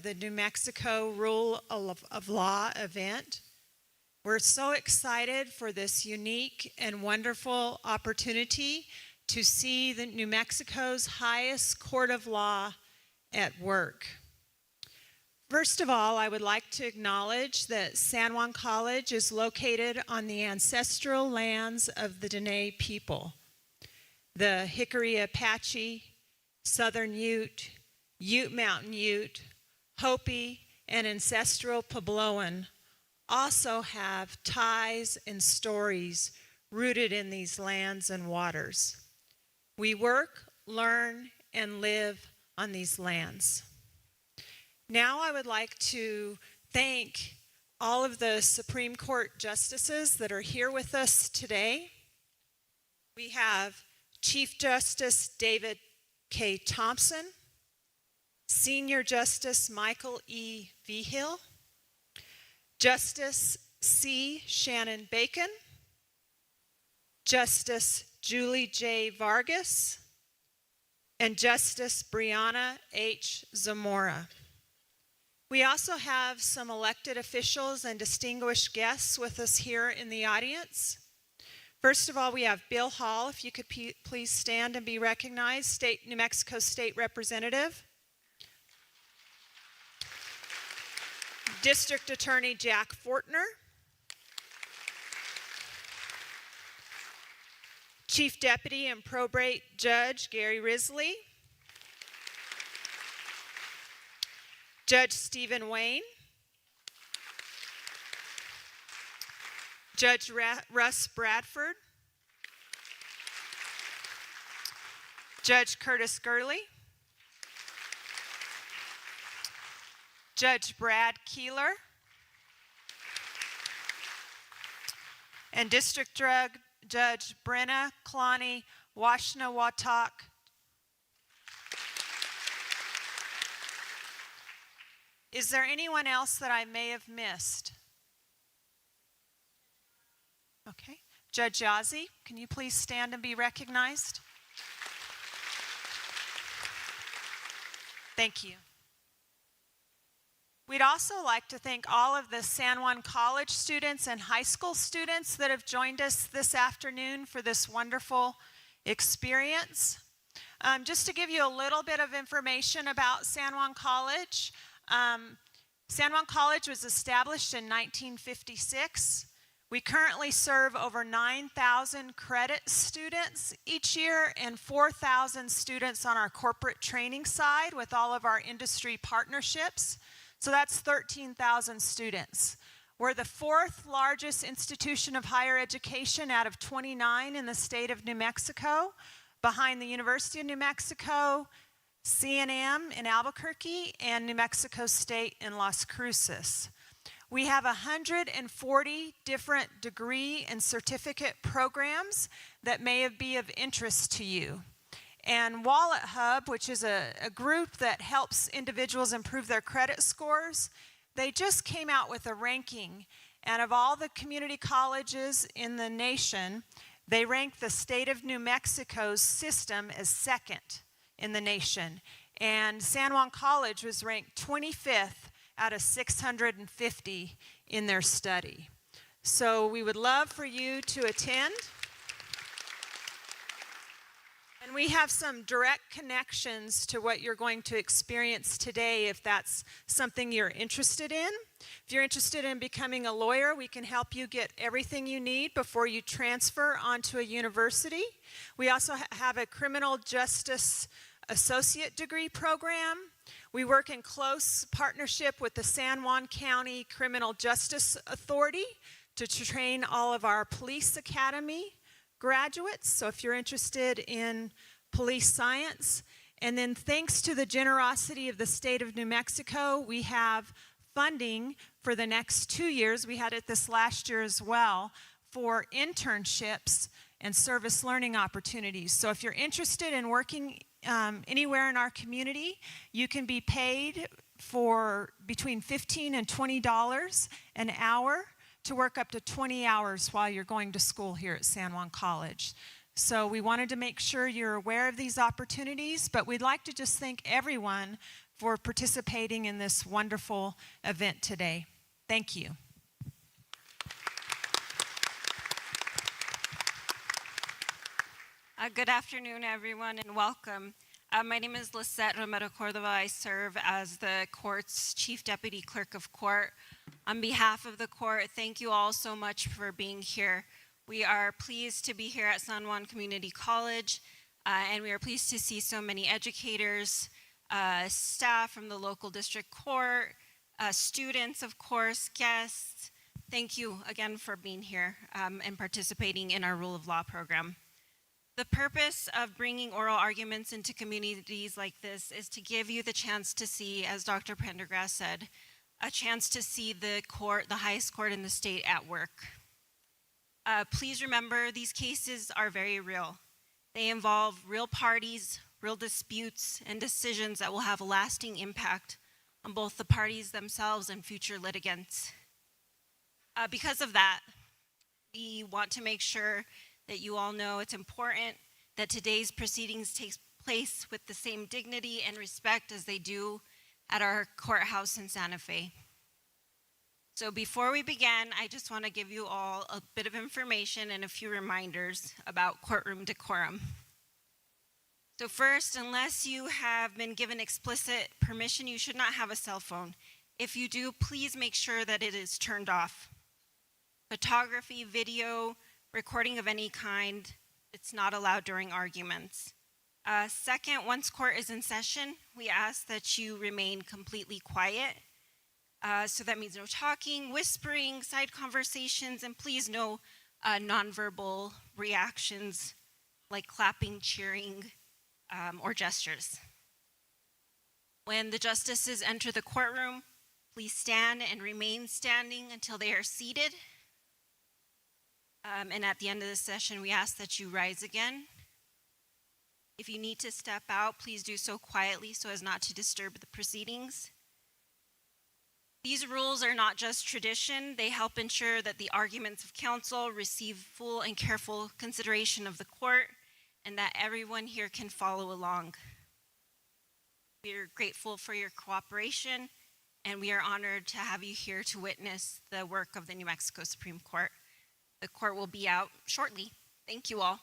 the New Mexico Rule of Law event. We're so excited for this unique and wonderful opportunity to see the New Mexico's highest court of law at work. First of all, I would like to acknowledge that San Juan College is located on the ancestral lands of the Dene people, the Hickory Apache, Southern Ute, Ute Mountain Ute, Hopi, and ancestral Puebloan also have ties and stories rooted in these lands and waters. We work, learn, and live on these lands. Now I would like to thank all of the Supreme Court justices that are here with us today. We have Chief Justice David K. Thompson, Senior Justice Michael E. Vigil, Justice C. Shannon Bacon, Justice Julie J. Vargas, and Justice Brianna H. Zamora. We also have some elected officials and distinguished guests with us here in the audience. First of all, we have Bill Hall, if you could please stand and be recognized, New Mexico State Representative. District Attorney Jack Fortner. Chief Deputy and Probate Judge Gary Risley. Judge Stephen Wayne. Judge Russ Bradford. Judge Curtis Gurley. Judge Brad Keeler, and District Judge Brenna Kalani Washna-Watak. Is there anyone else that I may have missed? Okay. Judge Yazzie, can you please stand and be recognized? Thank you. We'd also like to thank all of the San Juan College students and high school students that have joined us this afternoon for this wonderful experience. Just to give you a little bit of information about San Juan College, San Juan College was established in 1956. We currently serve over 9,000 credit students each year and 4,000 students on our corporate training side with all of our industry partnerships. So that's 13,000 students. We're the fourth largest institution of higher education out of 29 in the state of New Mexico, behind the University of New Mexico, C&M in Albuquerque, and New Mexico State in Las Cruces. We have 140 different degree and certificate programs that may be of interest to you. And Wallet Hub, which is a group that helps individuals improve their credit scores, they just came out with a ranking. And of all the community colleges in the nation, they ranked the state of New Mexico's system as second in the nation. And San Juan College was ranked 25th out of 650 in their study. So we would love for you to attend. And we have some direct connections to what you're going to experience today if that's something you're interested in. If you're interested in becoming a lawyer, we can help you get everything you need before you transfer onto a university. We also have a criminal justice associate degree program. We work in close partnership with the San Juan County Criminal Justice Authority to train all of our police academy graduates, so if you're interested in police science. And then thanks to the generosity of the state of New Mexico, we have funding for the next 2 years. We had it this last year as well for internships and service learning opportunities. So if you're interested in working anywhere in our community, you can be paid for between $15 and $20 an hour to work up to 20 hours while you're going to school here at San Juan College. So we wanted to make sure you're aware of these opportunities, but we'd like to just thank everyone for participating in this wonderful event today. Thank you. Good afternoon, everyone, and welcome. My name is Lisette Romero Cordova. I serve as the court's Chief Deputy Clerk of Court. On behalf of the court, thank you all so much for being here. We are pleased to be here at San Juan Community College, and we are pleased to see so many educators, staff from the local district court, students, of course, guests. Thank you again for being here and participating in our Rule of Law program. The purpose of bringing oral arguments into communities like this is to give you the chance to see, as Dr. Prendergast said, a chance to see the court, the highest court in the state at work. Please remember, these cases are very real. They involve real parties, real disputes, and decisions that will have a lasting impact on both the parties themselves and future litigants. Because of that, we want to make sure that you all know it's important that today's proceedings take place with the same dignity and respect as they do at our courthouse in Santa Fe. So before we begin, I just want to give you all a bit of information and a few reminders about courtroom decorum. So first, unless you have been given explicit permission, you should not have a cell phone. If you do, please make sure that it is turned off. Photography, video, recording of any kind, it's not allowed during arguments. Second, once court is in session, we ask that you remain completely quiet. So that means no talking, whispering, side conversations, and please no nonverbal reactions like clapping, cheering, or gestures. When the justices enter the courtroom, please stand and remain standing until they are seated. And at the end of the session, we ask that you rise again. If you need to step out, please do so quietly so as not to disturb the proceedings. These rules are not just tradition. They help ensure that the arguments of counsel receive full and careful consideration of the court and that everyone here can follow along. We are grateful for your cooperation, and we are honored to have you here to witness the work of the New Mexico Supreme Court. The court will be out shortly. Thank you all.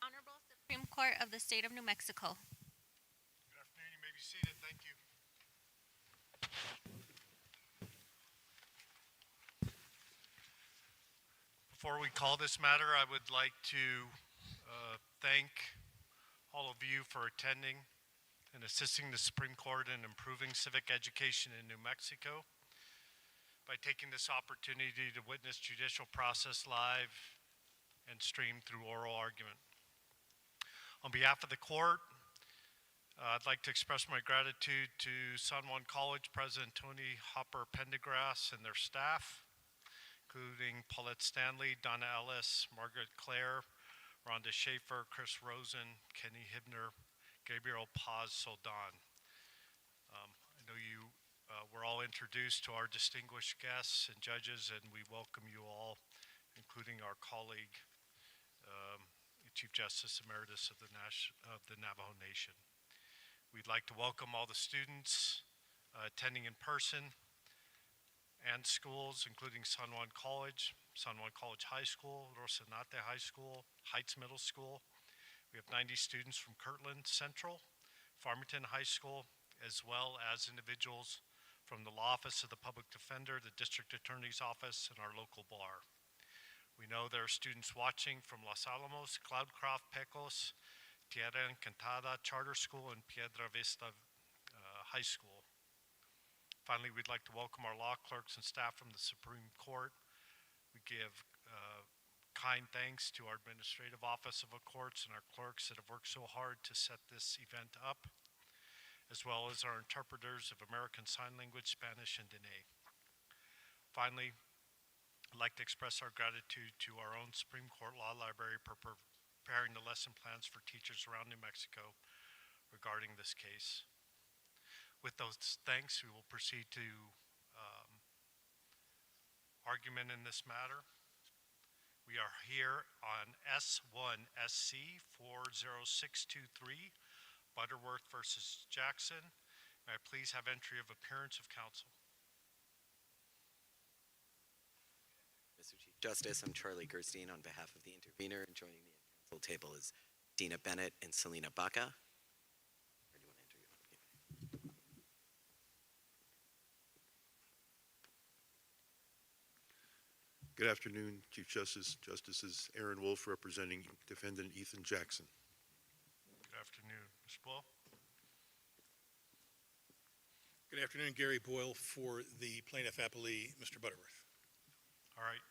Honorable Supreme Court of the State of New Mexico. Good afternoon. You may be seated. Thank you. Before we call this matter, I would like to thank all of you for attending and assisting the Supreme Court in improving civic education in New Mexico by taking this opportunity to witness judicial process live and stream through oral argument. On behalf of the court, I'd like to express my gratitude to San Juan College President Tony Hopper Pendergrass and their staff, including Paulette Stanley, Donna Ellis, Margaret Clare, Rhonda Schaefer, Chris Rosen, Kenny Hibner, Gabriel Paz Soldan. I know you were all introduced to our distinguished guests and judges, and we welcome you all, including our colleague, Chief Justice Emeritus of the Navajo Nation. We'd like to welcome all the students attending in person and schools, including San Juan College, San Juan College High School, Rocinante High School, Heights Middle School. We have 90 students from Kirtland Central, Farmington High School, as well as individuals from the Law Office of the Public Defender, the District Attorney's Office, and our local bar. We know there are students watching from Los Alamos, Cloudcroft, Pecos, Tierra Encantada Charter School, and Piedra Vista High School. Finally, we'd like to welcome our law clerks and staff from the Supreme Court. We give kind thanks to our Administrative Office of the Courts and our clerks that have worked so hard to set this event up, as well as our interpreters of American Sign Language, Spanish, and Dene. Finally, I'd like to express our gratitude to our own Supreme Court Law Library for preparing the lesson plans for teachers around New Mexico regarding this case. With those thanks, we will proceed to argument in this matter. We are here on S-1-SC-40623, Butterworth versus Jackson. May I please have entry of appearance of counsel? Mr. Chief Justice, I'm Charlie Gerstein on behalf of the intervener, and joining me at council table is Dina Bennett and Selena Baca. Or do you want to enter your own? Good afternoon, Chief Justice, Justices. Aaron Wolf representing defendant Ethan Jackson. Good afternoon. Ms. Blow? Good afternoon, Gary Boyle for the plaintiff appellee, Mr. Butterworth. All right.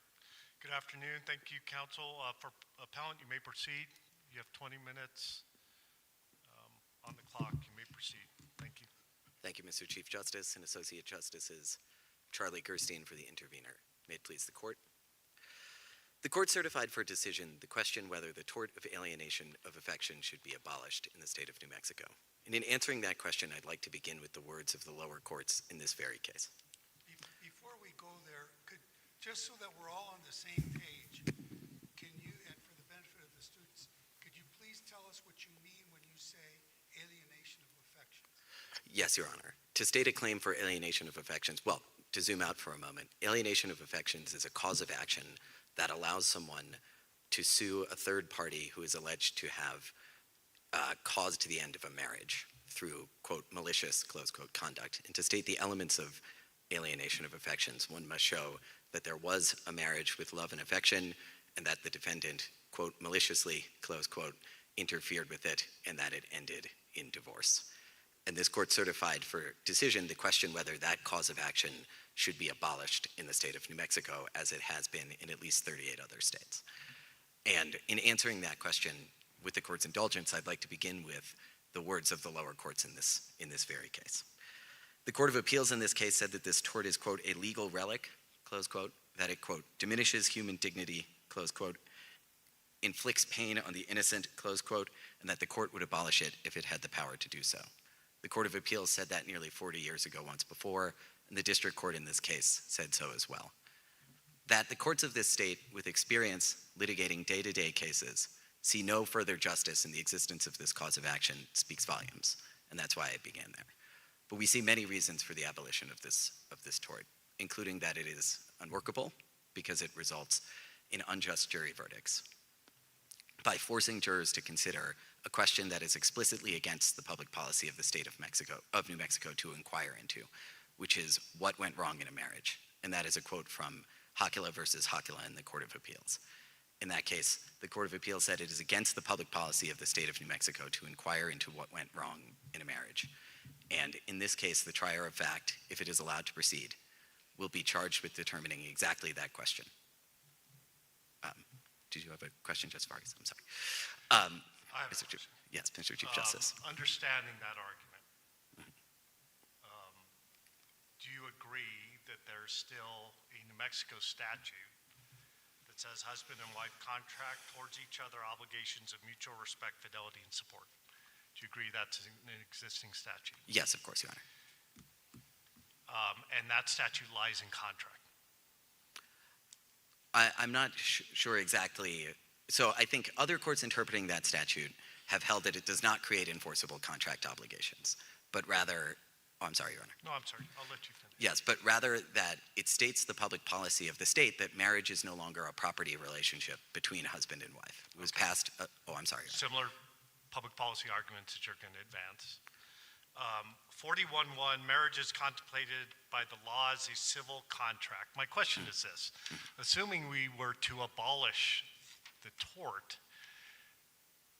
Good afternoon. Thank you, counsel. For appellant, you may proceed. You have 20 minutes on the clock. You may proceed. Thank you. Thank you, Mr. Chief Justice and Associate Justices. Charlie Gerstein for the intervener. May it please the court. The court certified for decision the question whether the tort of alienation of affection should be abolished in the state of New Mexico. And in answering that question, I'd like to begin with the words of the lower courts in this very case. Before we go there, just so that we're all on the same page, can you, and for the benefit of the students, could you please tell us what you mean when you say alienation of affection? Yes, Your Honor. To state a claim for alienation of affections, well, to zoom out for a moment, alienation of affections is a cause of action that allows someone to sue a third party who is alleged to have caused the end of a marriage through, quote, malicious, close quote, conduct. And to state the elements of alienation of affections, one must show that there was a marriage with love and affection and that the defendant, quote, maliciously, close quote, interfered with it and that it ended in divorce. And this court certified for decision the question whether that cause of action should be abolished in the state of New Mexico, as it has been in at least 38 other states. And in answering that question, with the court's indulgence, I'd like to begin with the words of the lower courts in this very case. The Court of Appeals in this case said that this tort is, quote, a legal relic, close quote, that it, quote, diminishes human dignity, close quote, inflicts pain on the innocent, close quote, and that the court would abolish it if it had the power to do so. The Court of Appeals said that nearly 40 years ago once before, and the district court in this case said so as well. That the courts of this state, with experience litigating day-to-day cases, see no further justice in the existence of this cause of action speaks volumes, and that's why I began there. But we see many reasons for the abolition of this tort, including that it is unworkable because it results in unjust jury verdicts. By forcing jurors to consider a question that is explicitly against the public policy of the state of New Mexico to inquire into, which is what went wrong in a marriage. And that is a quote from Hakila versus Hakila in the Court of Appeals. In that case, the Court of Appeals said it is against the public policy of the state of New Mexico to inquire into what went wrong in a marriage. And in this case, the trier of fact, if it is allowed to proceed, will be charged with determining exactly that question. Did you have a question, Justice Vargas? I'm sorry. I have a question. Yes, Mr. Chief Justice. Understanding that argument, do you agree that there's still a New Mexico statute that says husband and wife contract towards each other obligations of mutual respect, fidelity, and support? Do you agree that's an existing statute? Yes, of course, Your Honor. And that statute lies in contract? I'm not sure exactly. So I think other courts interpreting that statute have held that it does not create enforceable contract obligations, but rather, oh, I'm sorry, Your Honor. No, I'm sorry. I'll let you finish. Yes, but rather that it states the public policy of the state that marriage is no longer a property relationship between husband and wife. It was passed, oh, I'm sorry. Your Honor. Similar public policy arguments that you're going to advance. 41.1, marriage is contemplated by the law as a civil contract. My question is this. Assuming we were to abolish the tort,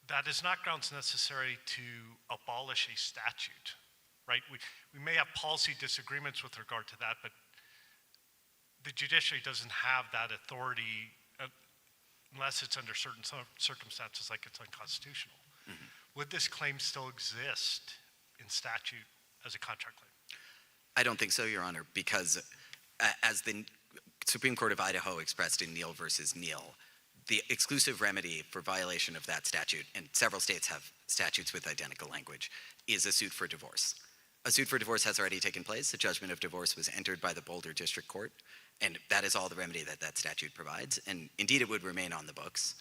that is not grounds necessary to abolish a statute, right? We may have policy disagreements with regard to that, but the judiciary doesn't have that authority unless it's under certain circumstances like it's unconstitutional. Would this claim still exist in statute as a contract claim? I don't think so, Your Honor, because as the Supreme Court of Idaho expressed in Neal versus Neal, the exclusive remedy for violation of that statute, and several states have statutes with identical language, is a suit for divorce. A suit for divorce has already taken place. A judgment of divorce was entered by the Boulder District Court, and that is all the remedy that that statute provides. And indeed, it would remain on the books,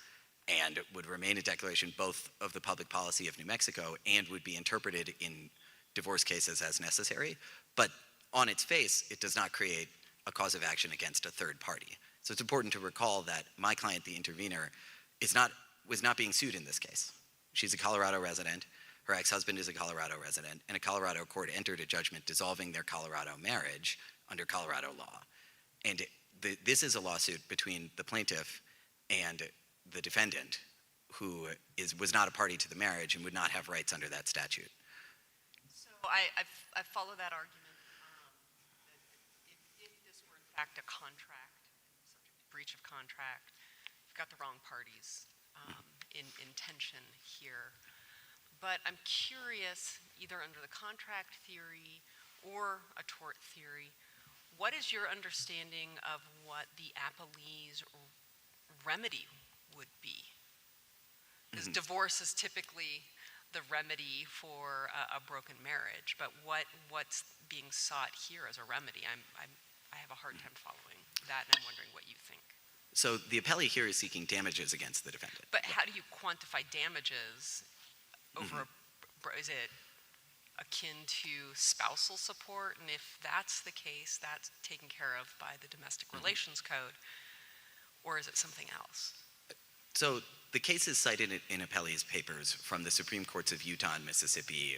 and it would remain a declaration both of the public policy of New Mexico and would be interpreted in divorce cases as necessary. But on its face, it does not create a cause of action against a third party. So it's important to recall that my client, the intervener, was not being sued in this case. She's a Colorado resident. Her ex-husband is a Colorado resident, and a Colorado court entered a judgment dissolving their Colorado marriage under Colorado law. And this is a lawsuit between the plaintiff and the defendant, who was not a party to the marriage and would not have rights under that statute. So I follow that argument. If this were in fact a contract, subject to breach of contract, you've got the wrong parties in tension here. But I'm curious, either under the contract theory or a tort theory, what is your understanding of what the appellee's remedy would be? Because divorce is typically the remedy for a broken marriage, but what's being sought here as a remedy? I have a hard time following that, and I'm wondering what you think. So the appellee here is seeking damages against the defendant. But how do you quantify damages over, is it akin to spousal support? And if that's the case, that's taken care of by the Domestic Relations Code, or is it something else? So the cases cited in appellee's papers from the Supreme Courts of Utah and Mississippi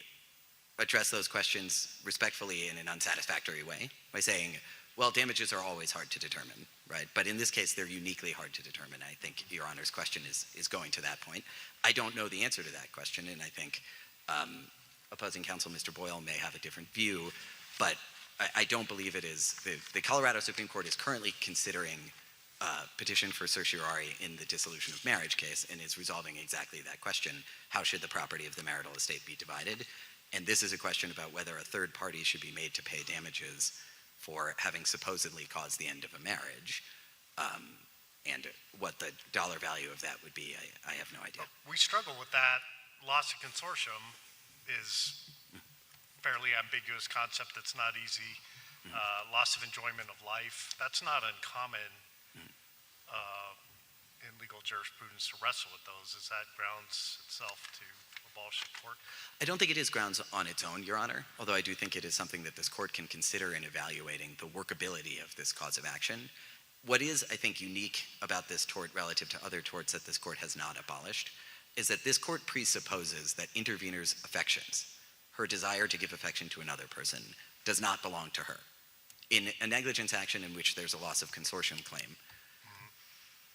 address those questions respectfully in an unsatisfactory way by saying, well, damages are always hard to determine, right? But in this case, they're uniquely hard to determine. I think Your Honor's question is going to that point. I don't know the answer to that question, and I think opposing counsel, Mr. Boyle, may have a different view, but I don't believe it is. The Colorado Supreme Court is currently considering petition for certiorari in the dissolution of marriage case and is resolving exactly that question. How should the property of the marital estate be divided? And this is a question about whether a third party should be made to pay damages for having supposedly caused the end of a marriage. And what the dollar value of that would be, I have no idea. We struggle with that. Loss of consortium is fairly ambiguous concept that's not easy. Loss of enjoyment of life, that's not uncommon in legal jurisprudence to wrestle with those. Is that grounds itself to abolish the court? I don't think it is grounds on its own, Your Honor, although I do think it is something that this court can consider in evaluating the workability of this cause of action. What is, I think, unique about this tort relative to other torts that this court has not abolished is that this court presupposes that intervener's affections, her desire to give affection to another person, does not belong to her. In a negligence action in which there's a loss of consortium claim,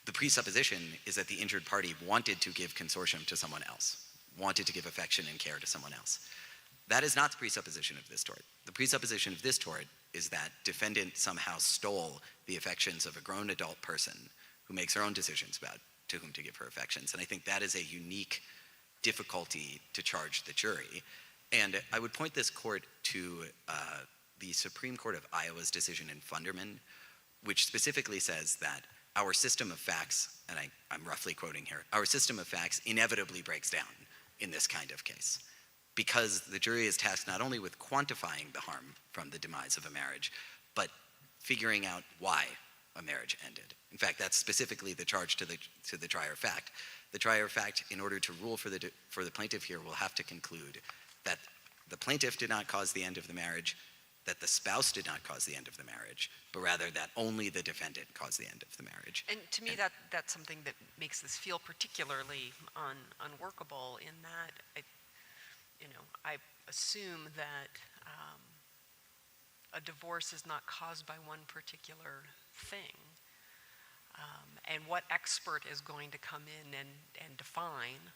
the presupposition is that the injured party wanted to give consortium to someone else, wanted to give affection and care to someone else. That is not the presupposition of this tort. The presupposition of this tort is that defendant somehow stole the affections of a grown adult person who makes her own decisions about to whom to give her affections. And I think that is a unique difficulty to charge the jury. And I would point this court to the Supreme Court of Iowa's decision in Funderman, which specifically says that our system of facts, and I'm roughly quoting here, our system of facts inevitably breaks down in this kind of case because the jury is tasked not only with quantifying the harm from the demise of a marriage, but figuring out why a marriage ended. In fact, that's specifically the charge to the trier of fact. The trier of fact, in order to rule for the plaintiff here, will have to conclude that the plaintiff did not cause the end of the marriage, that the spouse did not cause the end of the marriage, but rather that only the defendant caused the end of the marriage. And to me, that's something that makes this feel particularly unworkable in that, I assume that a divorce is not caused by one particular thing. And what expert is going to come in and define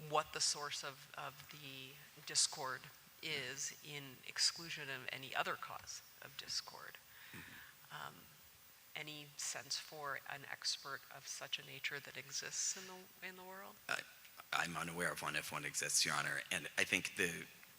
what the source of the discord is in exclusion of any other cause of discord? any sense for an expert of such a nature that exists in the world? I'm unaware of one if one exists, Your Honor. And I think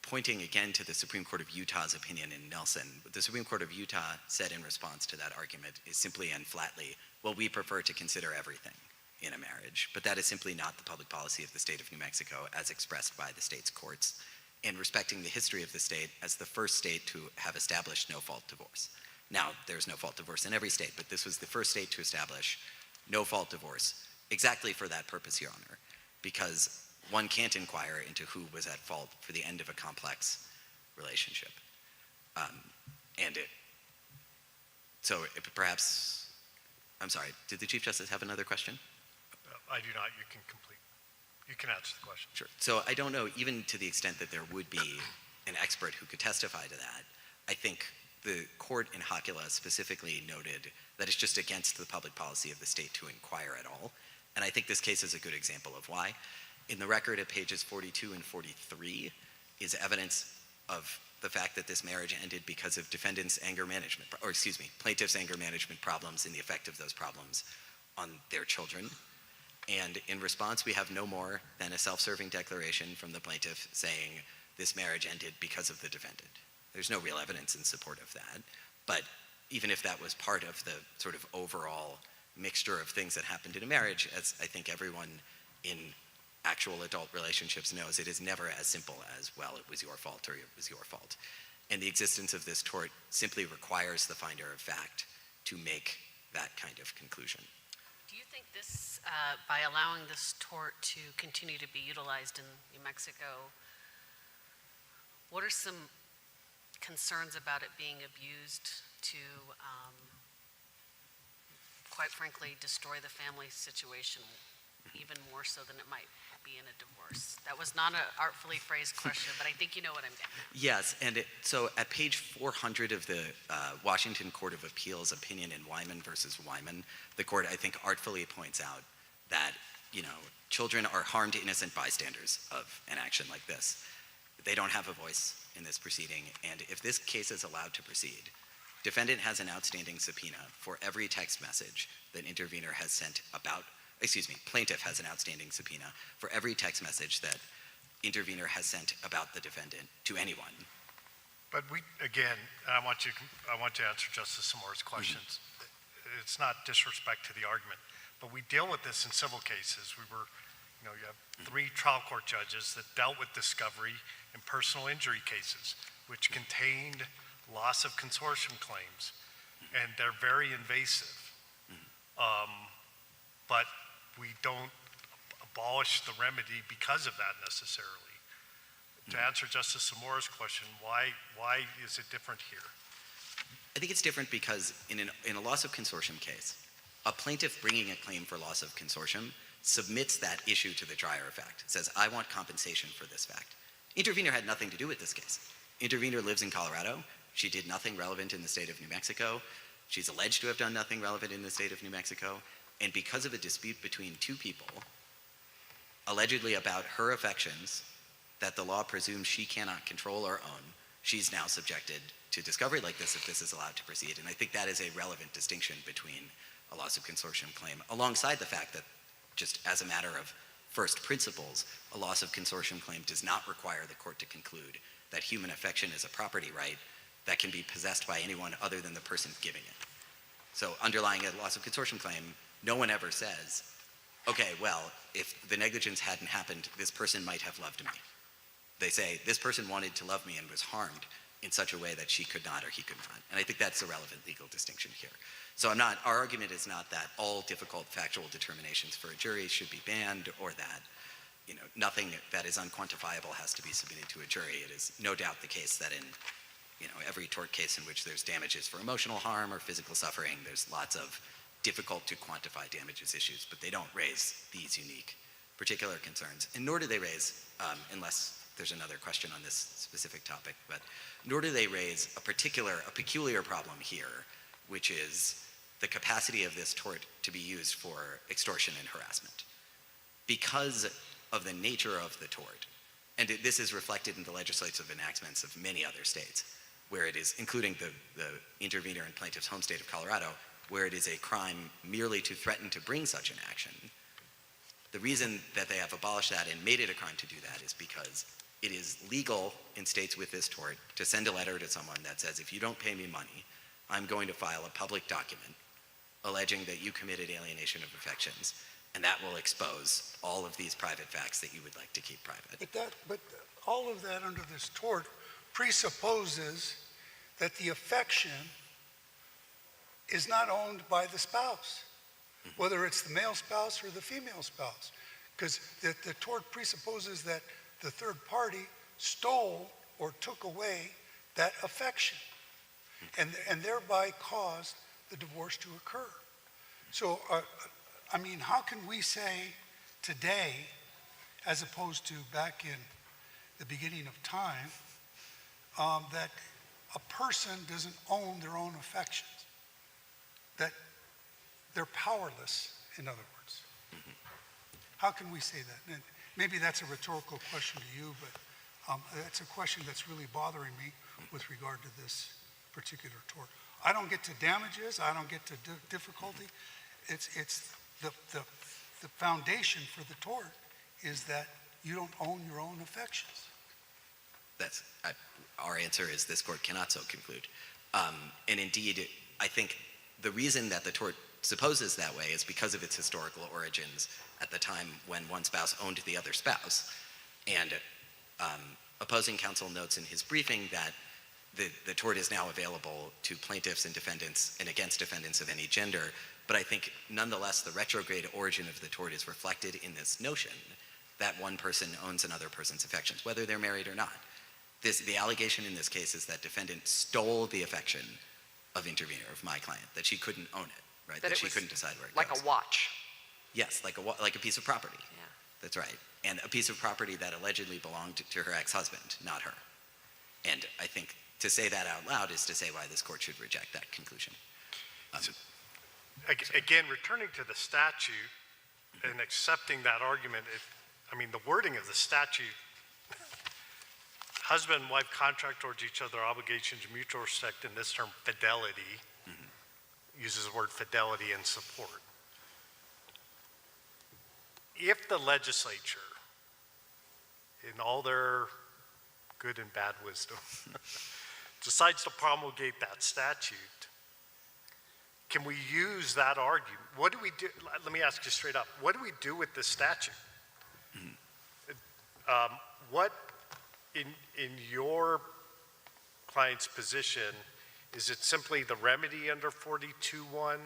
pointing again to the Supreme Court of Utah's opinion in Nelson, what the Supreme Court of Utah said in response to that argument is simply and flatly, well, we prefer to consider everything in a marriage, but that is simply not the public policy of the state of New Mexico as expressed by the state's courts, and respecting the history of the state as the first state to have established no-fault divorce. Now, there's no-fault divorce in every state, but this was the first state to establish no-fault divorce exactly for that purpose, Your Honor, because one can't inquire into who was at fault for the end of a complex relationship. Perhaps, I'm sorry, did the Chief Justice have another question? I do not. You can answer the question. Sure. So I don't know, even to the extent that there would be an expert who could testify to that, I think the court in Hocula specifically noted that it's just against the public policy of the state to inquire at all. And I think this case is a good example of why. In the record at pages 42 and 43 is evidence of the fact that this marriage ended because of plaintiff's anger management problems and the effect of those problems on their children. And in response, we have no more than a self-serving declaration from the plaintiff saying this marriage ended because of the defendant. There's no real evidence in support of that. But even if that was part of the sort of overall mixture of things that happened in a marriage, as I think everyone in actual adult relationships knows, it is never as simple as, well, it was your fault or it was your fault. And the existence of this tort simply requires the finder of fact to make that kind of conclusion. Do you think this, by allowing this tort to continue to be utilized in New Mexico, what are some concerns about it being abused to, quite frankly, destroy the family situation even more so than it might be in a divorce? That was not an artfully phrased question, but I think you know what I'm getting at. Yes, and so at page 400 of the Washington Court of Appeals opinion in Wyman versus Wyman, the court, I think, artfully points out that, children are harmed innocent bystanders of an action like this. They don't have a voice in this proceeding, and if this case is allowed to proceed, defendant has an outstanding subpoena for every text message that intervener has sent plaintiff has an outstanding subpoena for every text message that intervener has sent about the defendant to anyone. But I want you to answer Justice Samora's questions. Mm-hmm. It's not disrespect to the argument, but we deal with this in civil cases. You have 3 trial court judges that dealt with discovery in personal injury cases, which contained loss of consortium claims, and they're very invasive. But we don't abolish the remedy because of that necessarily. To answer Justice Samora's question, why is it different here? I think it's different because in a loss of consortium case, a plaintiff bringing a claim for loss of consortium submits that issue to the trier of fact, says, I want compensation for this fact. Intervener had nothing to do with this case. Intervener lives in Colorado. She did nothing relevant in the state of New Mexico. She's alleged to have done nothing relevant in the state of New Mexico. And because of a dispute between 2 people, allegedly about her affections that the law presumes she cannot control or own, she's now subjected to discovery like this if this is allowed to proceed. And I think that is a relevant distinction between a loss of consortium claim, alongside the fact that just as a matter of first principles, a loss of consortium claim does not require the court to conclude that human affection is a property right that can be possessed by anyone other than the person giving it. So underlying a loss of consortium claim, no one ever says, okay, well, if the negligence hadn't happened, this person might have loved me. They say, this person wanted to love me and was harmed in such a way that she could not or he could not. And I think that's a relevant legal distinction here. So our argument is not that all difficult factual determinations for a jury should be banned, or that, nothing that is unquantifiable has to be submitted to a jury. It is no doubt the case that in, every tort case in which there's damages for emotional harm or physical suffering, there's lots of difficult to quantify damages issues, but they don't raise these unique particular concerns. And nor do they raise, unless there's another question on this specific topic, but nor do they raise a peculiar problem here, which is the capacity of this tort to be used for extortion and harassment. Because of the nature of the tort, and this is reflected in the legislative enactments of many other states, where it is, including the intervener and plaintiff's home state of Colorado, where it is a crime merely to threaten to bring such an action. The reason that they have abolished that and made it a crime to do that is because it is legal in states with this tort to send a letter to someone that says, if you don't pay me money, I'm going to file a public document alleging that you committed alienation of affections, and that will expose all of these private facts that you would like to keep private. But all of that under this tort presupposes that the affection is not owned by the spouse, whether it's the male spouse or the female spouse, because the tort presupposes that the third party stole or took away that affection and thereby caused the divorce to occur. So, I mean, how can we say today, as opposed to back in the beginning of time, that a person doesn't own their own affections, that they're powerless, in other words? How can we say that? And maybe that's a rhetorical question to you, but that's a question that's really bothering me with regard to this particular tort. I don't get to damages, I don't get to difficulty. It's the foundation for the tort is that you don't own your own affections. Our answer is this court cannot so conclude. And indeed, I think the reason that the tort supposes that way is because of its historical origins at the time when one spouse owned the other spouse. And opposing counsel notes in his briefing that the tort is now available to plaintiffs and defendants and against defendants of any gender, but I think nonetheless the retrograde origin of the tort is reflected in this notion that one person owns another person's affections, whether they're married or not. The allegation in this case is that defendant stole the affection of intervener, of my client, that she couldn't own it, right? That she couldn't decide where it goes. Like a watch. Yes, like a piece of property. Yeah. That's right. And a piece of property that allegedly belonged to her ex-husband, not her. And I think to say that out loud is to say why this court should reject that conclusion. Again, returning to the statute and accepting that argument, the wording of the statute, husband and wife contract towards each other obligations, mutual respect, in this term, fidelity, uses the word fidelity and support. If the legislature, in all their good and bad wisdom, decides to promulgate that statute, can we use that argument? What do we do? Let me ask you straight up. What do we do with this statute? What, in your client's position, is it simply the remedy under 42.1?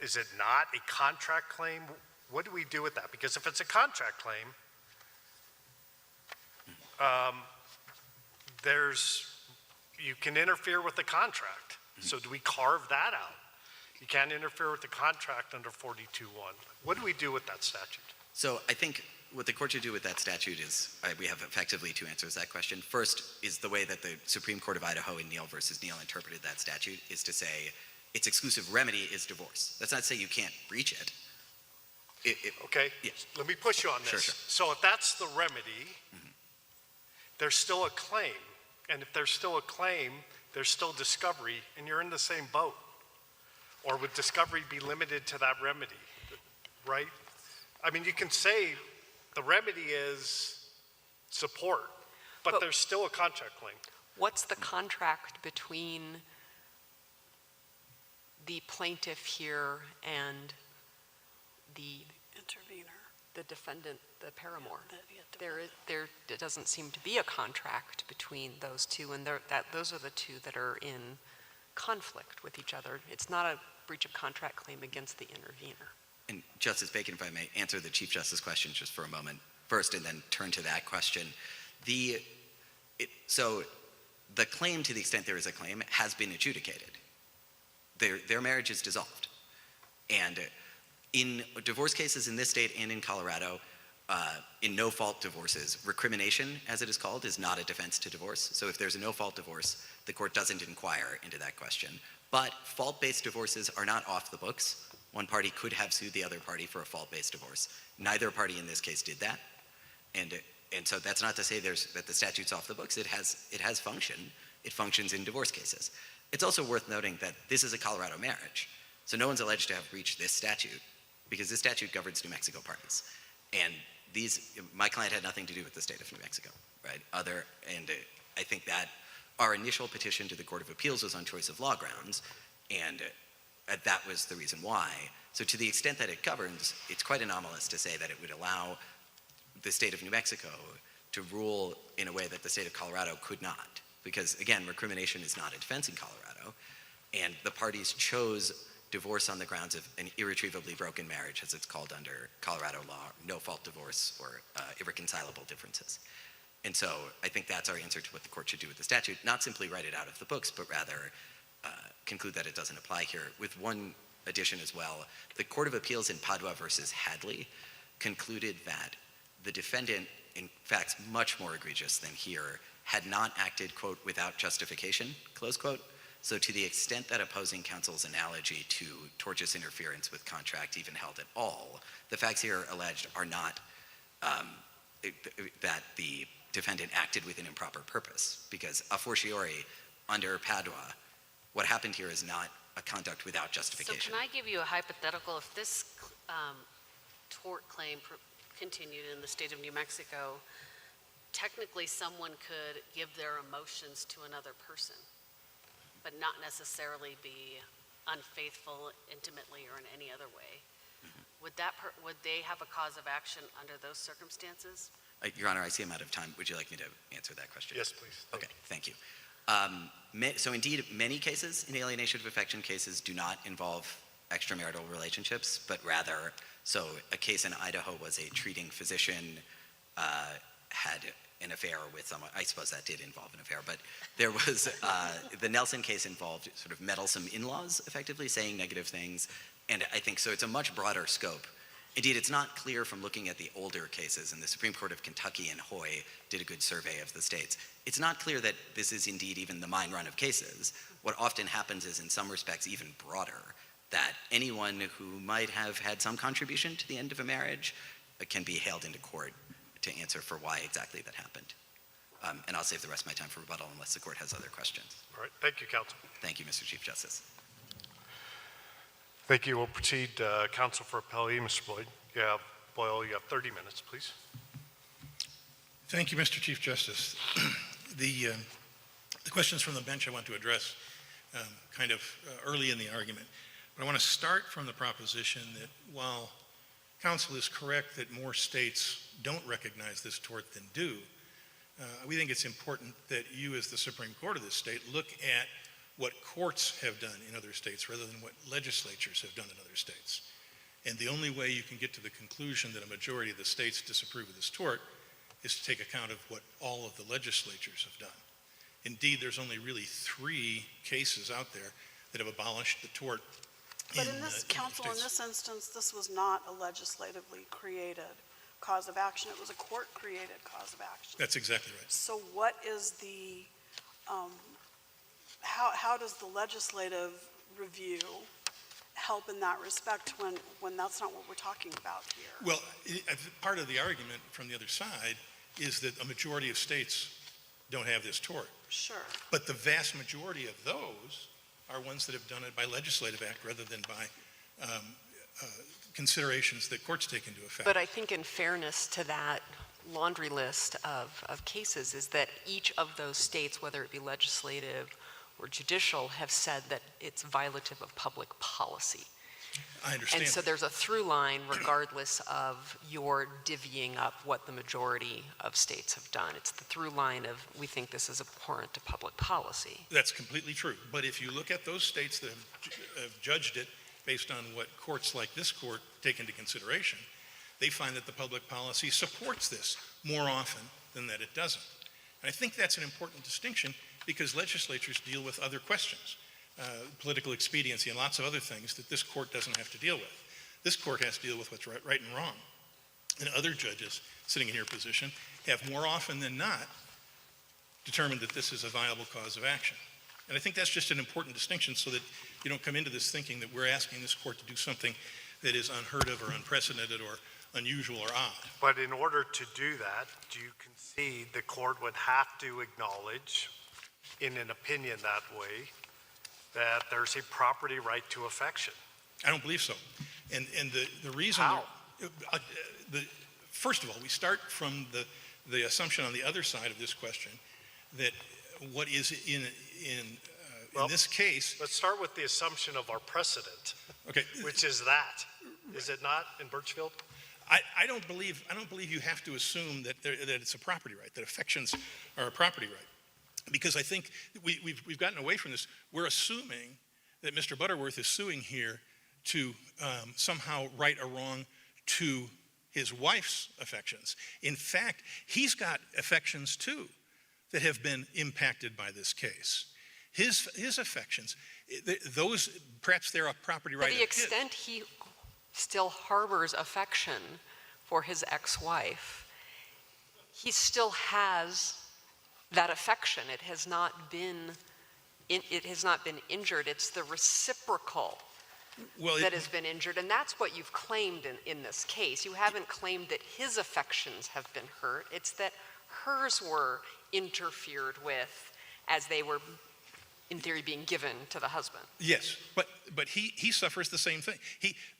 Is it not a contract claim? What do we do with that? Because if it's a contract claim, you can interfere with the contract. So do we carve that out? You can't interfere with the contract under 42.1. What do we do with that statute? So I think what the court should do with that statute is, we have effectively two answers to that question. First is the way that the Supreme Court of Idaho in Neal versus Neal interpreted that statute is to say its exclusive remedy is divorce. That's not to say you can't breach it. Okay, yes. Let me push you on this. Sure. So if that's the remedy, there's still a claim. And if there's still a claim, there's still discovery, and you're in the same boat. Or would discovery be limited to that remedy, right? You can say the remedy is support, but there's still a contract claim. What's the contract between the plaintiff here and the defendant, the paramour? There doesn't seem to be a contract between those two, and those are the two that are in conflict with each other. It's not a breach of contract claim against the intervener. And Justice Bacon, if I may answer the Chief Justice question just for a moment first and then turn to that question. So the claim, to the extent there is a claim, has been adjudicated. Their marriage is dissolved. And in divorce cases in this state and in Colorado, in no-fault divorces, recrimination, as it is called, is not a defense to divorce. So if there's a no-fault divorce, the court doesn't inquire into that question. But fault-based divorces are not off the books. One party could have sued the other party for a fault-based divorce. Neither party in this case did that. And so that's not to say that the statute's off the books. It has function. It functions in divorce cases. It's also worth noting that this is a Colorado marriage. So no one's alleged to have breached this statute because this statute governs New Mexico parties. And my client had nothing to do with the state of New Mexico, right? I think that our initial petition to the Court of Appeals was on choice of law grounds, and that was the reason why. So to the extent that it governs, it's quite anomalous to say that it would allow the state of New Mexico to rule in a way that the state of Colorado could not. Because again, recrimination is not a defense in Colorado, and the parties chose divorce on the grounds of an irretrievably broken marriage, as it's called under Colorado law, no-fault divorce or irreconcilable differences. And so I think that's our answer to what the court should do with the statute, not simply write it out of the books, but rather conclude that it doesn't apply here. With one addition as well, the Court of Appeals in Padua versus Hadley concluded that the defendant, in facts much more egregious than here, had not acted, quote, without justification, close quote. So to the extent that opposing counsel's analogy to tortious interference with contract even held at all, the facts here alleged are not that the defendant acted with an improper purpose, because a fortiori, under Padua, what happened here is not a conduct without justification. So can I give you a hypothetical? If this tort claim continued in the state of New Mexico, technically someone could give their emotions to another person, but not necessarily be unfaithful intimately or in any other way. Mm-hmm. Would they have a cause of action under those circumstances? Your Honor, I see I'm out of time. Would you like me to answer that question? Yes, please. Okay, thank you. So indeed, many cases in alienation of affection cases do not involve extramarital relationships, but rather, so a case in Idaho was a treating physician had an affair with someone. I suppose that did involve an affair, but there was, the Nelson case involved sort of meddlesome in-laws, effectively saying negative things, and I think so it's a much broader scope. Indeed, it's not clear from looking at the older cases, and the Supreme Court of Kentucky and Hoy did a good survey of the states. It's not clear that this is indeed even the mine run of cases. What often happens is, in some respects, even broader, that anyone who might have had some contribution to the end of a marriage can be hailed into court to answer for why exactly that happened. And I'll save the rest of my time for rebuttal unless the court has other questions. All right, thank you, counsel. Thank you, Mr. Chief Justice. Thank you. We'll proceed. Counsel for Appellee, Mr. Boyle, you have 30 minutes, please. Thank you, Mr. Chief Justice. The questions from the bench I want to address kind of early in the argument. But I want to start from the proposition that while counsel is correct that more states don't recognize this tort than do, we think it's important that you as the Supreme Court of this state look at what courts have done in other states rather than what legislatures have done in other states. And the only way you can get to the conclusion that a majority of the states disapprove of this tort is to take account of what all of the legislatures have done. Indeed, there's only really 3 cases out there that have abolished the tort. But in this, counsel, in this instance, this was not a legislatively created cause of action. It was a court-created cause of action. That's exactly right. So what is the, how does the legislative review help in that respect when that's not what we're talking about here? Well, part of the argument from the other side is that a majority of states don't have this tort. Sure. But the vast majority of those are ones that have done it by legislative act rather than by considerations that courts take into effect. But I think in fairness to that laundry list of cases is that each of those states, whether it be legislative or judicial, have said that it's violative of public policy. I understand. And so there's a through line regardless of your divvying up what the majority of states have done. It's the through line of we think this is abhorrent to public policy. That's completely true. But if you look at those states that have judged it based on what courts like this court take into consideration, they find that the public policy supports this more often than that it doesn't. And I think that's an important distinction because legislatures deal with other questions, political expediency and lots of other things that this court doesn't have to deal with. This court has to deal with what's right and wrong. And other judges sitting in your position have more often than not determined that this is a viable cause of action. And I think that's just an important distinction so that you don't come into this thinking that we're asking this court to do something that is unheard of or unprecedented or unusual or odd. But in order to do that, do you concede the court would have to acknowledge in an opinion that way that there's a property right to affection. I don't believe so. And the reason... How? First of all, we start from the assumption on the other side of this question that what is in this case... Let's start with the assumption of our precedent, Okay. which is that. Is it not in Birchfield? I don't believe you have to assume that it's a property right, that affections are a property right. Because I think we've gotten away from this. We're assuming that Mr. Butterworth is suing here to somehow right a wrong to his wife's affections. In fact, he's got affections too that have been impacted by this case. His affections, those, perhaps they're a property right To of the his. extent he still harbors affection for his ex-wife, he still has that affection. It has not been injured. It's the reciprocal that has been injured, and that's what you've claimed in this case. You haven't claimed that his affections have been hurt. It's that hers were interfered with as they were, in theory, being given to the husband. Yes, but he suffers the same thing.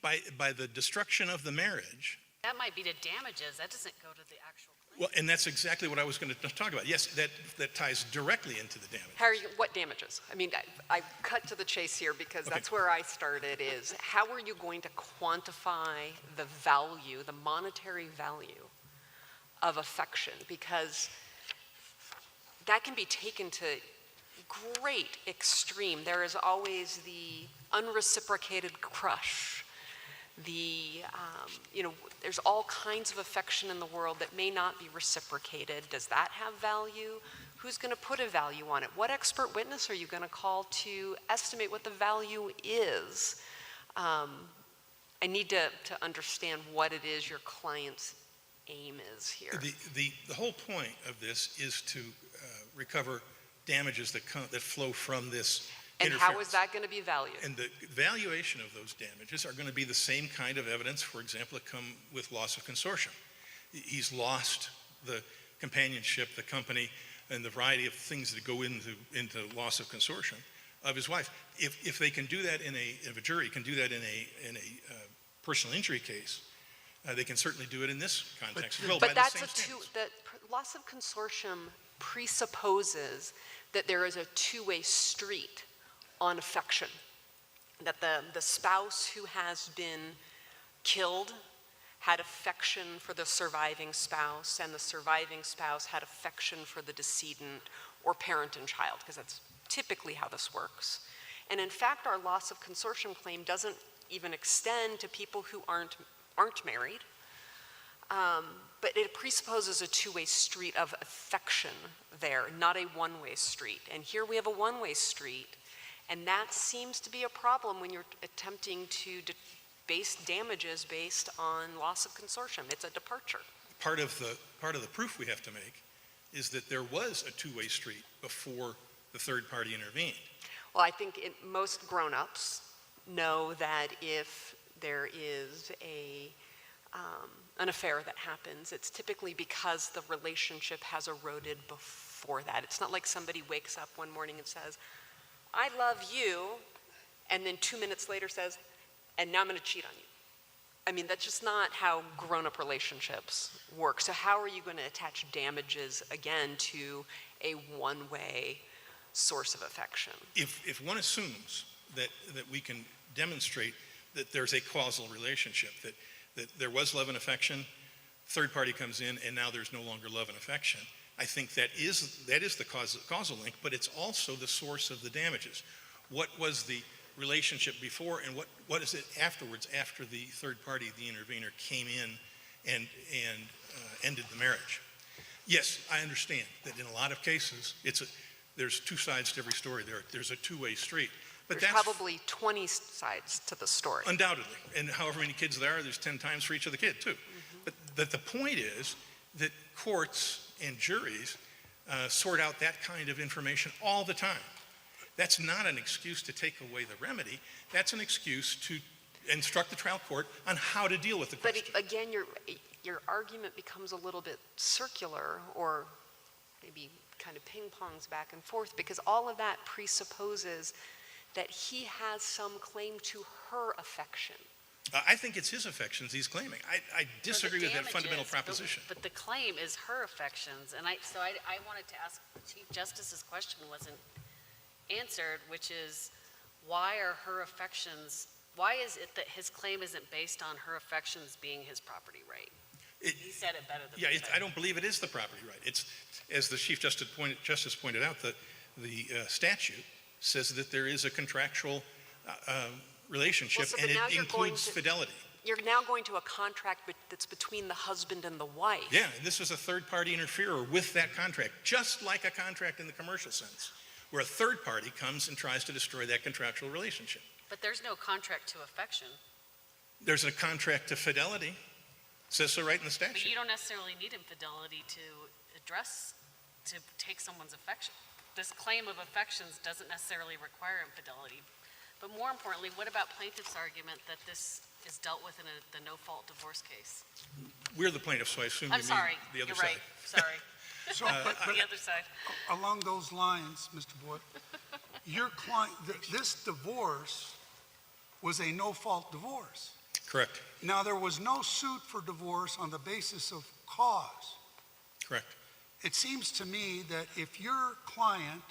By the destruction of the marriage. That might be to damages, that doesn't go to the actual claim. Well, and that's exactly what I was going to talk about. Yes, that ties directly into the damage. What damages? I mean, I cut to the chase here because that's where I started is how are you going to quantify the value, the monetary value of affection? Because that can be taken to great extreme. There is always the unreciprocated crush. There's all kinds of affection in the world that may not be reciprocated. Does that have value? Who's going to put a value on it? What expert witness are you going to call to estimate what the value is? I need to understand what it is your client's aim is here. The whole point of this is to recover damages that flow from this and how is that going to be valued? And the valuation of those damages are going to be the same kind of evidence, for example, that come with loss of consortium. He's lost the companionship, the company, and the variety of things that go into loss of consortium of his wife. If they can do that if a jury can do that in a personal injury case, they can certainly do it in this context as well. But that's that loss of consortium presupposes that there is a two-way street on affection, that the spouse who has been killed had affection for the surviving spouse, and the surviving spouse had affection for the decedent or parent and child, because that's typically how this works. And in fact, our loss of consortium claim doesn't even extend to people who aren't married, but it presupposes a two-way street of affection there, not a one-way street. And here we have a one-way street, and that seems to be a problem when you're attempting to base damages based on loss of consortium. It's a departure. Part of the proof we have to make is that there was a two-way street before the third party intervened. Well, I think most grown-ups know that if there is an affair that happens, it's typically because the relationship has eroded before that. It's not like somebody wakes up one morning and says, I love you, and then 2 minutes later says, and now I'm going to cheat on you. I mean, that's just not how grown-up relationships work. So how are you going to attach damages, again, to a one-way source of affection? If one assumes that we can demonstrate that there's a causal relationship, that there was love and affection, third party comes in, and now there's no longer love and affection, I think that is the causal link, but it's also the source of the damages. What was the relationship before, and what is it afterwards, after the third party, the intervener, came in and ended the marriage? Yes, I understand that in a lot of cases, there's two sides to every story. There's a two-way street. But there's probably 20 sides to the story. Undoubtedly. And however many kids there are, there's 10 times for each of the kid, too. But the point is that courts and juries sort out that kind of information all the time. That's not an excuse to take away the remedy. That's an excuse to instruct the trial court on how to deal with the question. But again, your argument becomes a little bit circular, or maybe kind of ping-pongs back and forth, because all of that presupposes that he has some claim to her affection. I think it's his affections he's claiming. I disagree with that fundamental proposition. But the claim is her affections, and I wanted to ask, the Chief Justice's question wasn't answered, which is, why is it that his claim isn't based on her affections being his property right? He said it better than me. I don't believe it is the property right. It's, as the Chief Justice pointed out, the statute says that there is a contractual relationship, Well, so and but now it you're going includes to- fidelity. You're now going to a contract that's between the husband and the wife. Yeah, and this is a third-party interferer with that contract, just like a contract in the commercial sense, where a third party comes and tries to destroy that contractual relationship. But there's no contract to affection. There's a contract to fidelity, says so right in the But statute. you don't necessarily need infidelity to take someone's affection. This claim of affections doesn't necessarily require infidelity. But more importantly, what about plaintiff's argument that this is dealt with in the no-fault divorce case? We're the plaintiff, so I assume you I'm mean sorry, the other you're side. right, sorry. So, The other side. along those lines, Mr. Boyd, your client, this divorce was a no-fault divorce. Correct, Now, there was no suit for divorce on the basis of cause. correct. It seems to me that if your client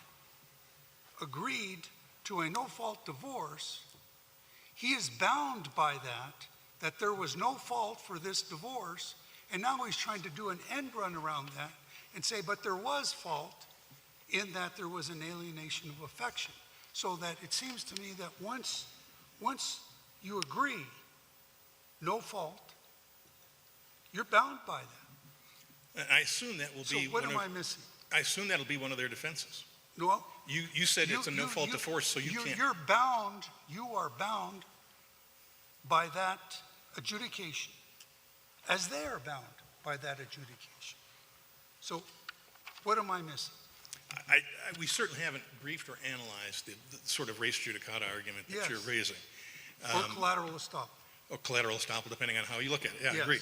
agreed to a no-fault divorce, he is bound by that there was no fault for this divorce, and now he's trying to do an end run around that and say, but there was fault in that there was an alienation of affection. So that it seems to me that once you agree, no fault, you're bound by that. I assume that will So be what one am I of, missing? I assume that'll be one of their defenses. No, You said it's a no-fault divorce, so you can't. You're bound, you are bound by that adjudication, as they are bound by that adjudication. So what am I missing? We certainly haven't briefed or analyzed the sort of race judicata argument that Yes. you're raising. Or collateral estoppel? Or collateral estoppel, depending on how you look at it. Yeah, I Yes. agree.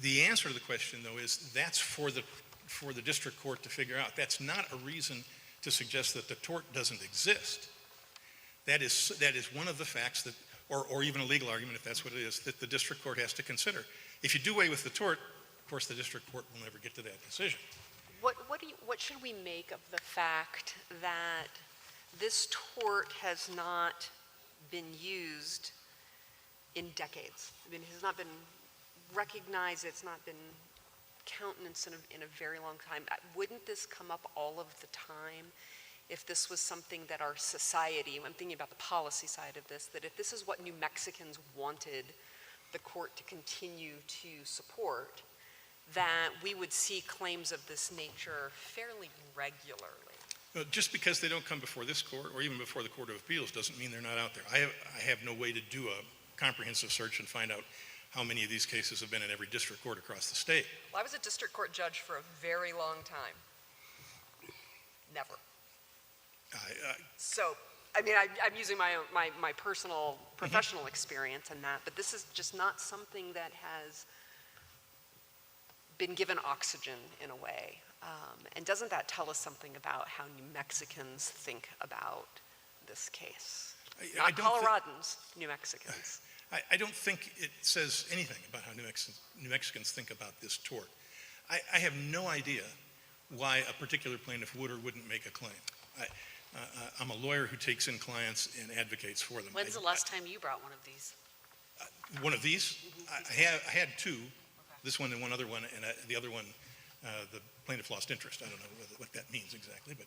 The answer to the question, though, is that's for the district court to figure out. That's not a reason to suggest that the tort doesn't exist. That is one of the facts that, or even a legal argument, if that's what it is, that the district court has to consider. If you do away with the tort, of course, the district court will never get to that decision. What should we make of the fact that this tort has not been used in decades? I mean, it has not been recognized, it's not been countenanced in a very long time. Wouldn't this come up all of the time if this was something that our society, I'm thinking about the policy side of this, that if this is what New Mexicans wanted the court to continue to support, that we would see claims of this nature fairly regularly? Just because they don't come before this court or even before the Court of Appeals doesn't mean they're not out there. I have no way to do a comprehensive search and find out how many of these cases have been in every district court across the state. Well, I was a district court judge for a very long time. Never. So, I mean, I'm using my personal, professional experience in that, but this is just not something that has been given oxygen in a way. And doesn't that tell us something about how New Mexicans think about this case? Not Coloradans, New Mexicans. I don't think it says anything about how New Mexicans think about this tort. I have no idea why a particular plaintiff would or wouldn't make a claim. I'm a lawyer who takes in clients and advocates for them. When's the last time you brought one of these? One of these? I had two, this one and one other one, and the other one, the plaintiff lost interest. I don't know what that means exactly, but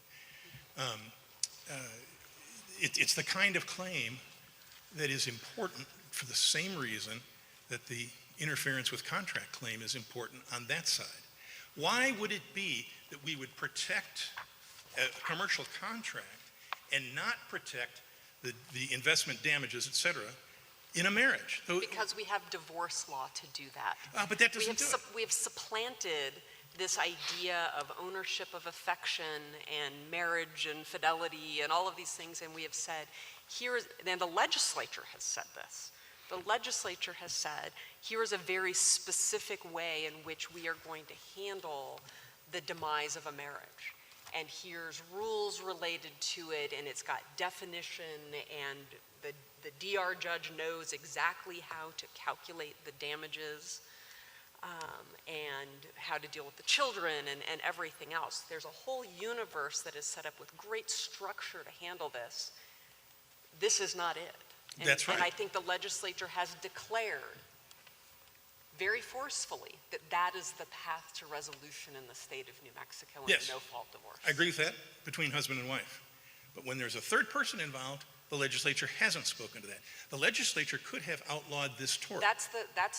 it's the kind of claim that is important for the same reason that the interference with contract claim is important on that side. Why would it be that we would protect a commercial contract and not protect the investment damages, et cetera, in a marriage? Because we have divorce law to do that. But that doesn't do it. We have supplanted this idea of ownership of affection and marriage and fidelity and all of these things, and we have said, and the legislature has said this. The legislature has said, here is a very specific way in which we are going to handle the demise of a marriage. and here's rules related to it, and it's got definition, and the DR judge knows exactly how to calculate the damages, and how to deal with the children and everything else. There's a whole universe that is set up with great structure to handle this. This is not it. That's right. And I think the legislature has declared very forcefully that that is the path to resolution in the state of New Mexico in Yes. a no-fault divorce. I agree with that, between husband and wife. But when there's a third person involved, the legislature hasn't spoken to that. The legislature could have outlawed this tort. That's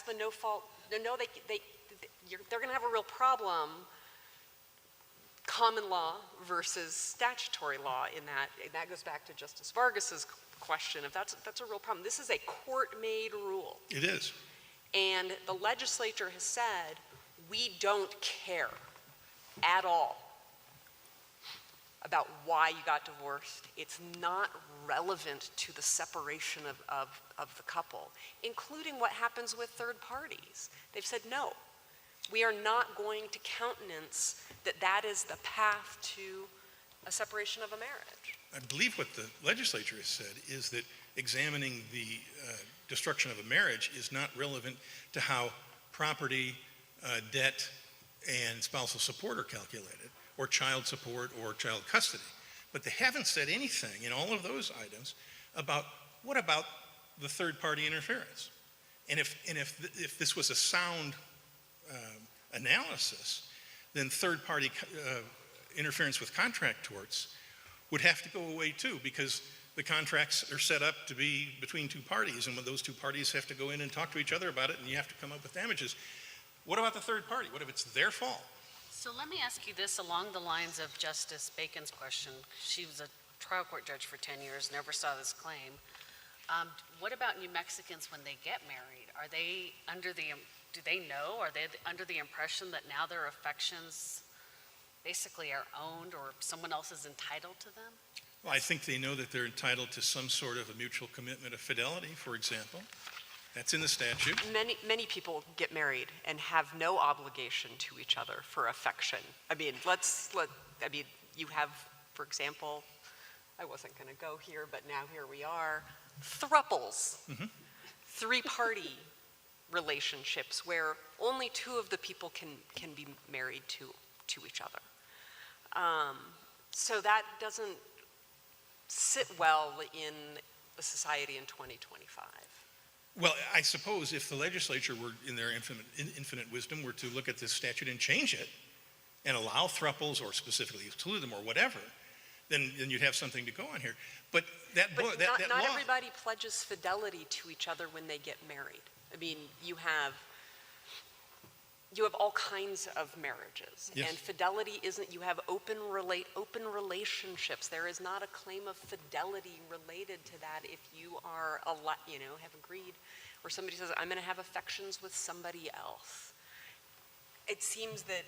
the no-fault. No, they're going to have a real problem, common law versus statutory law, in that, and that goes back to Justice Vargas's question of that's a real problem. This is a court-made rule. It is. And the legislature has said, we don't care at all about why you got divorced. It's not relevant to the separation of the couple, including what happens with third parties. They've said, no, we are not going to countenance that is the path to a separation of a marriage. I believe what the legislature has said is that examining the destruction of a marriage is not relevant to how property, debt, and spousal support are calculated, or child support, or child custody. But they haven't said anything in all of those items about what about the third-party interference. And if this was a sound analysis, then third-party interference with contract torts would have to go away too, because the contracts are set up to be between two parties, and when those two parties have to go in and talk to each other about it, and you have to come up with damages. What about the third party? What if it's their fault? So let me ask you this along the lines of Justice Bacon's question. She was a trial court judge for 10 years, never saw this claim. What about New Mexicans when they get married? Are they do they know, are they under the impression that now their affections basically are owned, or someone else is entitled to them? Well, I think they know that they're entitled to some sort of a mutual commitment of fidelity, for example. That's in the statute. Many people get married and have no obligation to each other for affection. I mean, you have, for example, I wasn't going to go here, but now here we are, thruples, three-party relationships where only two of the people can be married to each other. So that doesn't sit well in a society in 2025. Well, I suppose if the legislature were, in their infinite wisdom, were to look at this statute and change it and allow thruples, or specifically exclude them, or whatever, then you'd have something to go on here. But that law, everybody pledges fidelity to each other when they get married. I mean, you have all kinds of marriages, yes. And fidelity isn't. You have open relationships. There is not a claim of fidelity related to that if you are have agreed, or somebody says, I'm going to have affections with somebody else. It seems that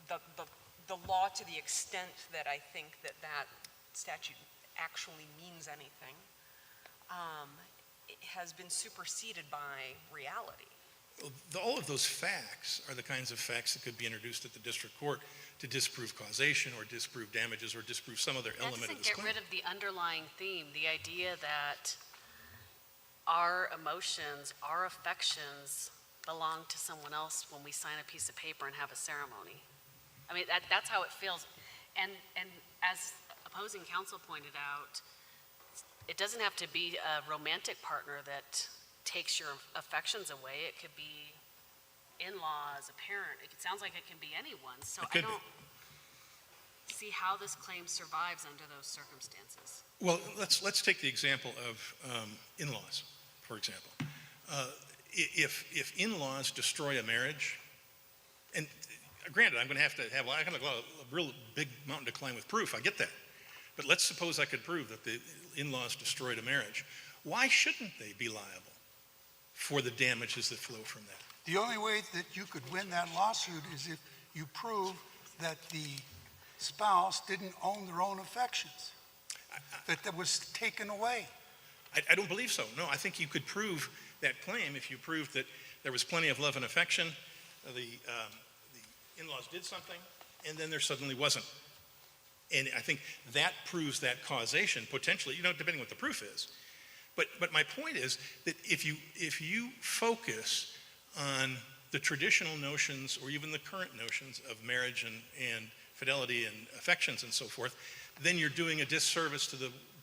the law, to the extent that I think that statute actually means anything, it has been superseded by reality. All of those facts are the kinds of facts that could be introduced at the district court to disprove causation, or disprove damages, or disprove some other element of this claim. That doesn't get rid of the underlying theme, the idea that our emotions, our affections belong to someone else when we sign a piece of paper and have a ceremony. I mean, that's how it feels. And as opposing counsel pointed out, it doesn't have to be a romantic partner that takes your affections away. It could be in-laws, a parent. It sounds like it can be anyone. So I don't see how this claim survives under those circumstances. Well, let's take the example of in-laws, for example. If in-laws destroy a marriage, and granted, I'm going to have a real big mountain to climb with proof. I get that. But let's suppose I could prove that the in-laws destroyed a marriage. Why shouldn't they be liable for the damages that flow from that? The only way that you could win that lawsuit is if you prove that the spouse didn't own their own affections, that was taken away. I don't believe so. No, I think you could prove that claim if you proved that there was plenty of love and affection, the in-laws did something, and then there suddenly wasn't And I think that proves that causation, potentially, depending what the proof is. But my point is that if you focus on the traditional notions or even the current notions of marriage and fidelity and affections and so forth, then you're doing a disservice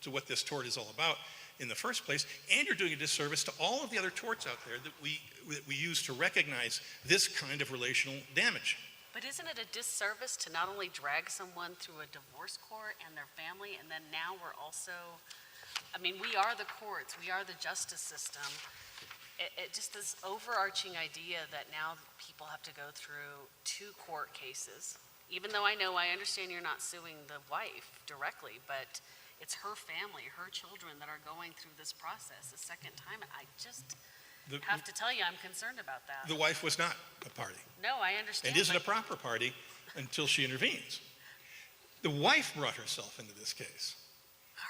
to what this tort is all about in the first place, and you're doing a disservice to all of the other torts out there that we use to recognize this kind of relational damage. But isn't it a disservice to not only drag someone through a divorce court and their family, and then now we're also, we are the courts, we are the justice system. It just this overarching idea that now people have to go through 2 court cases, even though I understand you're not suing the wife directly, but it's her family, her children that are going through this process a second time. I just have to tell you, I'm concerned about that. The wife was not a party. No, I understand. And isn't a proper party until she intervenes. The wife brought herself into this case.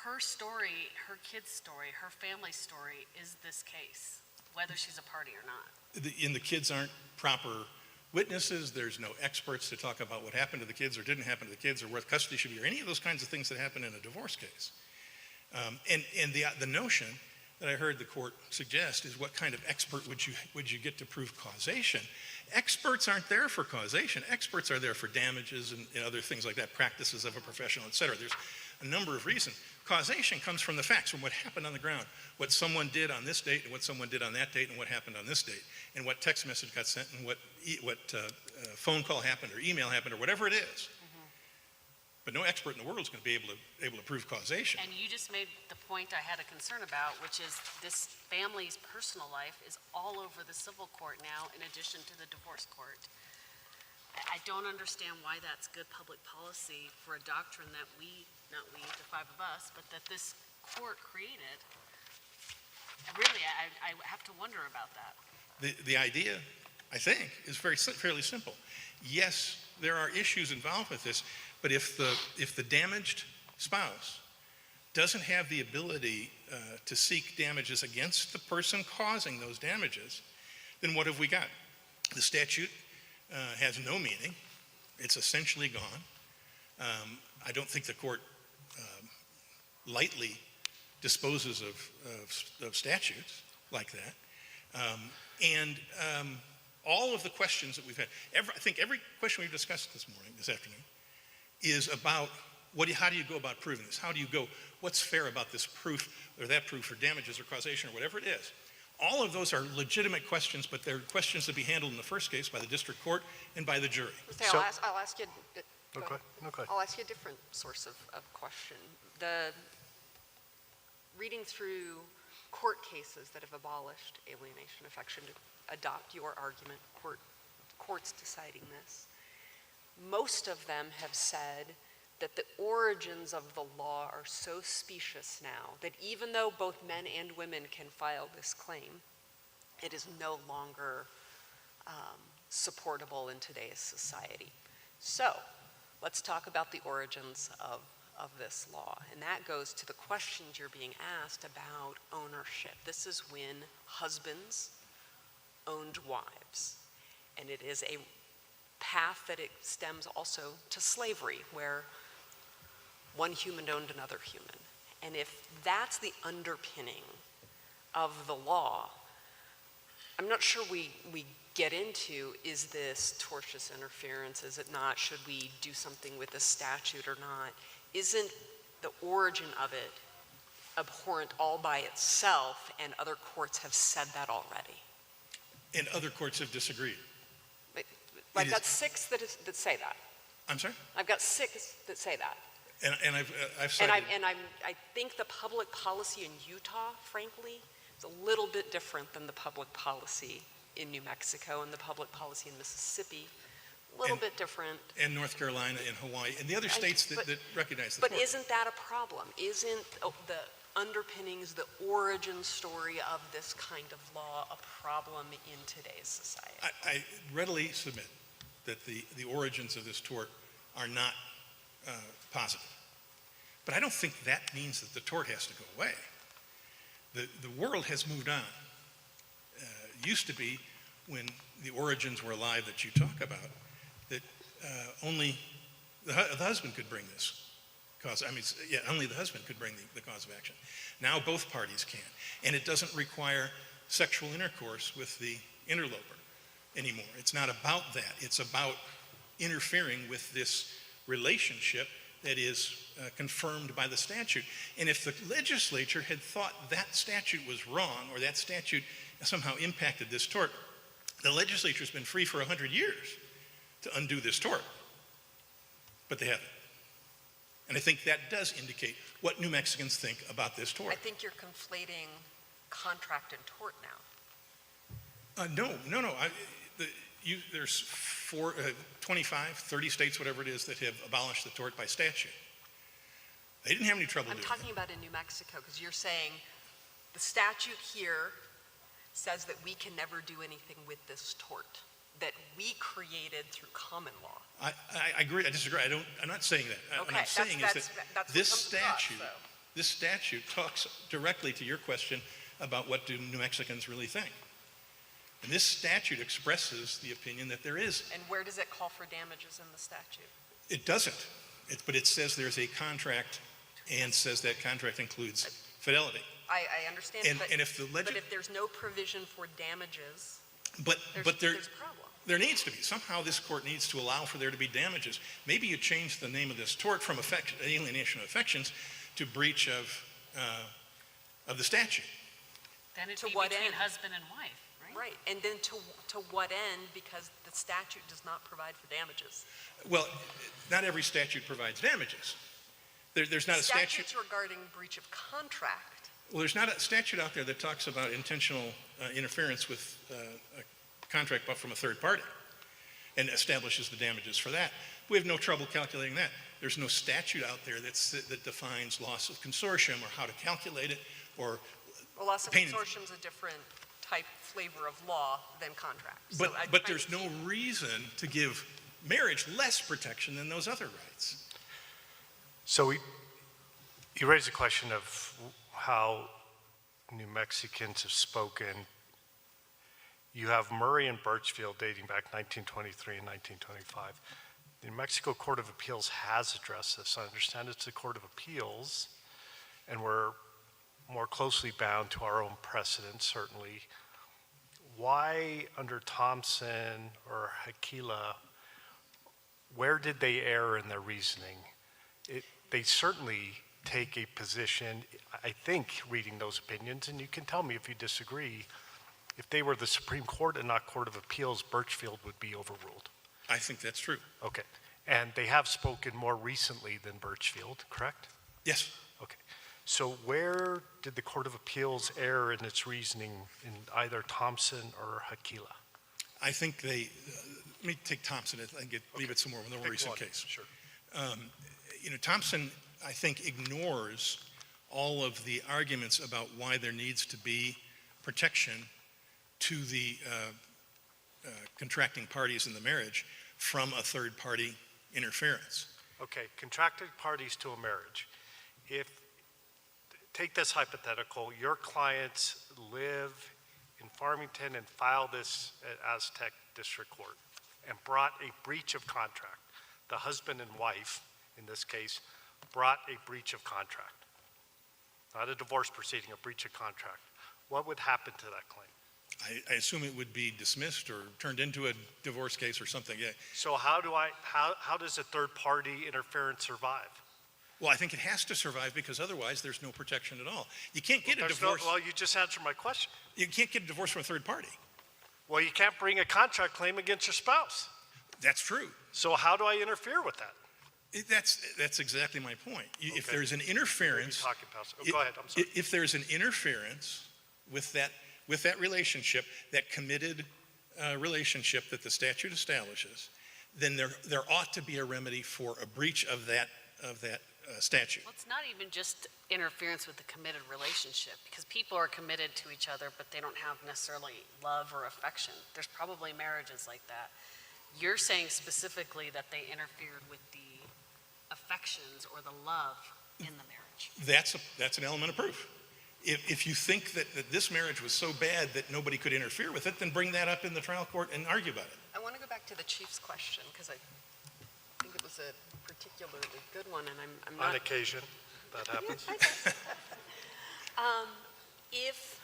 Her story, her kid's story, her family's story is this case, whether she's a party or not. And the kids aren't proper witnesses. There's no experts to talk about what happened to the kids or didn't happen to the kids or what custody should be or any of those kinds of things that happen in a divorce case. And the notion that I heard the court suggest is what kind of expert would you get to prove causation? Experts aren't there for causation. Experts are there for damages and other things like that, practices of a professional, et cetera. There's a number of reasons. Causation comes from the facts, from what happened on the ground, what someone did on this date and what someone did on that date and what happened on this date, and what text message got sent and what phone call happened or email happened or whatever it is. But no expert in the world is going to be able to prove causation. And you just made the point I had a concern about, which is this family's personal life is all over the civil court now, in addition to the divorce court. I don't understand why that's good public policy for a doctrine that not we, the 5 of us, but that this court created. Really, I have to wonder about that. The idea, I think, is fairly simple. Yes, there are issues involved with this, but if the damaged spouse doesn't have the ability to seek damages against the person causing those damages, then what have we got? The statute has no meaning. It's essentially gone. I don't think the court lightly disposes of statutes like that. And all of the questions that we've had, I think every question we've discussed this afternoon, is about how do you go about proving this? How do you go, what's fair about this proof or that proof or damages or causation or whatever it is? All of those are legitimate questions, but they're questions to be handled in the first case by the district court and by the jury. I'll ask you. Okay. I'll ask you a different source of question. Reading through court cases that have abolished alienation affection to adopt your argument, courts deciding this, most of them have said that the origins of the law are so specious now that even though both men and women can file this claim, it is no longer supportable in today's society. So let's talk about the origins of this law. And that goes to the questions you're being asked about ownership. This is when husbands owned wives. And it is a path that it stems also to slavery, where one human owned another human. And if that's the underpinning of the law, I'm not sure we get into, is this tortious interference, is it not, should we do something with the statute or not? Isn't the origin of it abhorrent all by itself, and other courts have said that already? And other courts have disagreed. I've got 6 that say that. I'm sorry? I've got 6 that say that. And I've cited... I think the public policy in Utah, frankly, is a little bit different than the public policy in New Mexico and the public policy in Mississippi. A little bit different. And North Carolina and Hawaii and the other states that recognize the But court. isn't that a problem? Isn't the underpinnings, the origin story of this kind of law a problem in today's society? I readily submit that the origins of this tort are not positive. But I don't think that means that the tort has to go away. The world has moved on. It used to be, when the origins were alive that you talk about, that only the husband could bring this only the husband could bring the cause of action. Now both parties can. And it doesn't require sexual intercourse with the interloper anymore. It's not about that. It's about interfering with this relationship that is confirmed by the statute. And if the legislature had thought that statute was wrong or that statute somehow impacted this tort, the legislature's been free for 100 years to undo this tort. But they haven't. And I think that does indicate what New Mexicans think about this tort. I think you're conflating contract and tort now. No. There's 25, 30 states, whatever it is, that have abolished the tort by statute. They didn't have any trouble I'm doing talking about in New Mexico, because you're saying the statute here says that we can never do anything with this tort that we created through common law. I agree. I disagree. I'm not saying that. What I'm saying is that this statute talks directly to your question about what do New Mexicans really think. And this statute expresses the opinion that there is. And where does it call for damages in the statute? It doesn't. But it says there's a contract and says that contract includes fidelity. I understand, and if there's no provision for damages, there's a problem. There needs to be. Somehow this court needs to allow for there to be damages. Maybe you change the name of this tort from alienation of affections to breach of the statute. Then it'd To be what between end? husband and wife, right? right, and then to what end, because the statute does not provide for damages. Well, not every statute provides damages. There's not a statute. Statutes regarding breach of contract. Well, there's not a statute out there that talks about intentional interference with a contract but from a third party and establishes the damages for that. We have no trouble calculating that. There's no statute out there that defines loss of consortium or how to calculate it or Well, loss of payment. consortium is a different type, flavor of law than contract. But there's no reason to give marriage less protection than those other rights. So you raised the question of how New Mexicans have spoken. You have Murray and Birchfield dating back 1923 and 1925. The New Mexico Court of Appeals has addressed this. I understand it's the Court of Appeals, and we're more closely bound to our own precedent, certainly. Why, under Thompson or Hakila, where did they err in their reasoning? They certainly take a position, I think, reading those opinions, and you can tell me if you disagree, if they were the Supreme Court and not Court of Appeals, Birchfield would be overruled. I think that's true. Okay. And they have spoken more recently than Birchfield, correct? Yes. Okay. So where did the Court of Appeals err in its reasoning in either Thompson or Hakila? I think let me take Thompson and leave it some more with a more recent case. Sure. Thompson, I think, ignores all of the arguments about why there needs to be protection to the contracting parties in the marriage from a third party interference. Okay, contracted parties to a marriage. Take this hypothetical, your clients live in Farmington and file this at Aztec District Court and brought a breach of contract. The husband and wife, in this case, brought a breach of contract. Not a divorce proceeding, a breach of contract. What would happen to that claim? I assume it would be dismissed or turned into a divorce case or something. Yeah. So how does a third party interference survive? Well, I think it has to survive because otherwise there's no protection at all. You can't get a divorce. Well, you just answered my question. You can't get a divorce from a third party. Well, you can't bring a contract claim against your spouse. That's true. So how do I interfere with that? That's exactly my point. If there's an interference, go ahead. I'm sorry. If there's an interference with that relationship, that committed relationship that the statute establishes, then there ought to be a remedy for a breach of that statute. Well, it's not even just interference with the committed relationship, because people are committed to each other, but they don't have necessarily love or affection. There's probably marriages like that. You're saying specifically that they interfered with the affections or the love in the marriage. That's an element of proof. If you think that this marriage was so bad that nobody could interfere with it, then bring that up in the trial court and argue about it. I want to go back to the Chief's question because I think it was was a particularly good one, and I'm On not... occasion, that happens. If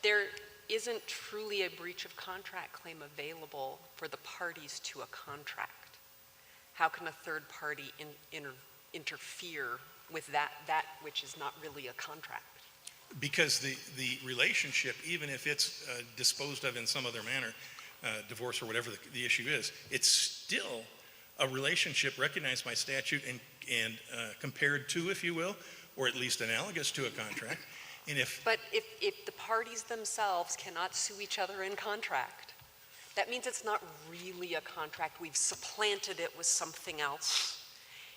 there isn't truly a breach of contract claim available for the parties to a contract, how can a third party interfere with that which is not really a contract? Because the relationship, even if it's disposed of in some other manner, divorce or whatever the issue is, it's still a relationship recognized by statute and compared to, if you will, or at least analogous to a contract. And But if the parties themselves cannot sue each other in contract, that means it's not really a contract. We've supplanted it with something else.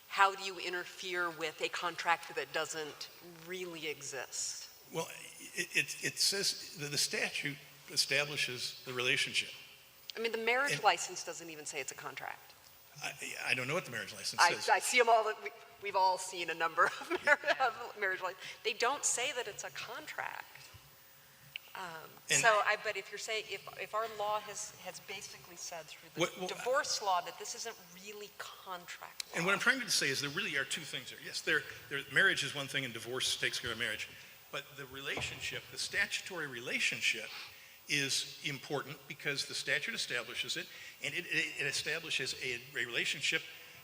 How do you interfere with a contract that doesn't really exist? Well, it says that the statute establishes the relationship. I mean, the marriage license doesn't even say it's a contract. I don't know what the marriage license says. I see them all. We've all seen a number of marriage licenses. They don't say that it's a contract. But if you're saying, if our law has basically said through the divorce law that this isn't really contract law. And what I'm trying to say is there really are two things there. Yes, marriage is one thing and divorce takes care of marriage. But the relationship, the statutory relationship, is important because the statute establishes it, and it establishes a relationship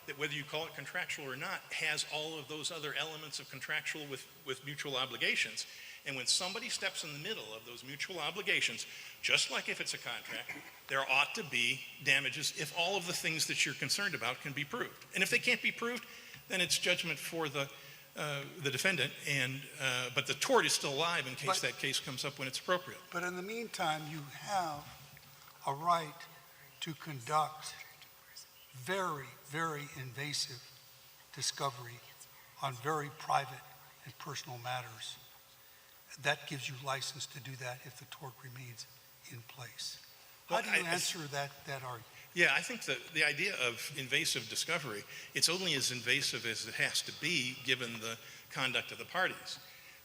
that, whether you call it contractual or not, has all of those other elements of contractual with mutual obligations. And when somebody steps in the middle of those mutual obligations, just like if it's a contract, there ought to be damages if all of the things that you're concerned about can be proved. And if they can't be proved, then it's judgment for the defendant, but the tort is still alive in case that case comes up when it's appropriate. But in the meantime, you have a right to conduct very, very invasive discovery on very private and personal matters. That gives you license to do that if the tort remains in place. How do you answer that argument? Yeah, I think the idea of invasive discovery, it's only as invasive as it has to be given the conduct of the parties.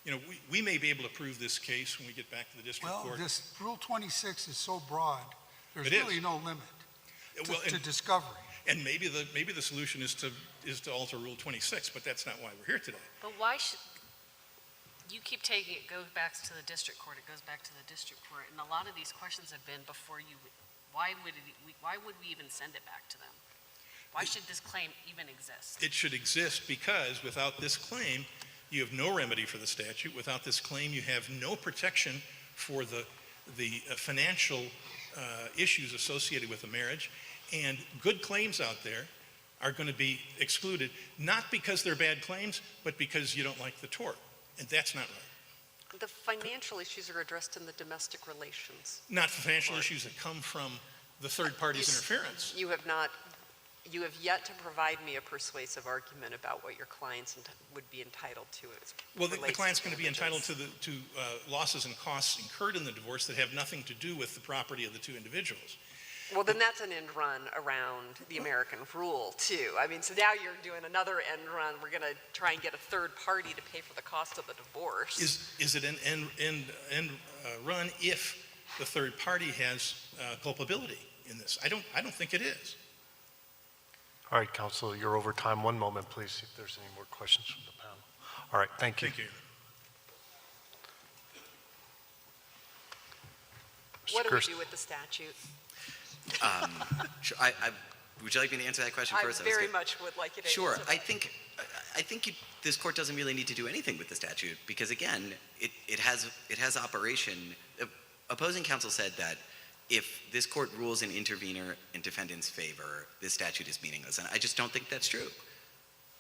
You know, we may be able to prove this case when we get back to the district court. Well, this Rule 26 is so broad, there's It is. really no limit to discovery. And maybe the solution is to alter Rule 26, but that's not why we're here today. But why should, you keep taking it goes back to the district court, it goes back to the district court, and a lot of these questions have been before you. Why would we even send it back to them? Why should this claim even exist? It should exist because without this claim, you have no remedy for the statute. Without this claim, you have no protection for the financial issues associated with a marriage. And good claims out there are going to be excluded, not because they're bad claims, but because you don't like the tort. And that's not right. The financial issues are addressed in the domestic relations. Not the financial issues that come from the third party's interference. You have yet to provide me a persuasive argument about what your clients would be entitled to. Well, the client's going to be entitled to losses and costs incurred in the divorce that have nothing to do with the property of the two individuals. Well, then that's an end run around the American rule, too. I mean, so now you're doing another end run. We're going to try and get a third party to pay for the cost of the divorce. Is it an end run if the third party has culpability in this? I don't think it is. All right, counsel, you're over time. One moment, please, see if there's any more questions from the panel. All right, thank you. Thank you. What do we do with the statute? Sure, would you like me to answer that question first? I very much would like you to Sure. answer that. I think this court doesn't really need to do anything with the statute because, again, it has operation. Opposing counsel said that if this court rules in intervener in defendant's favor, this statute is meaningless, and I just don't think that's true.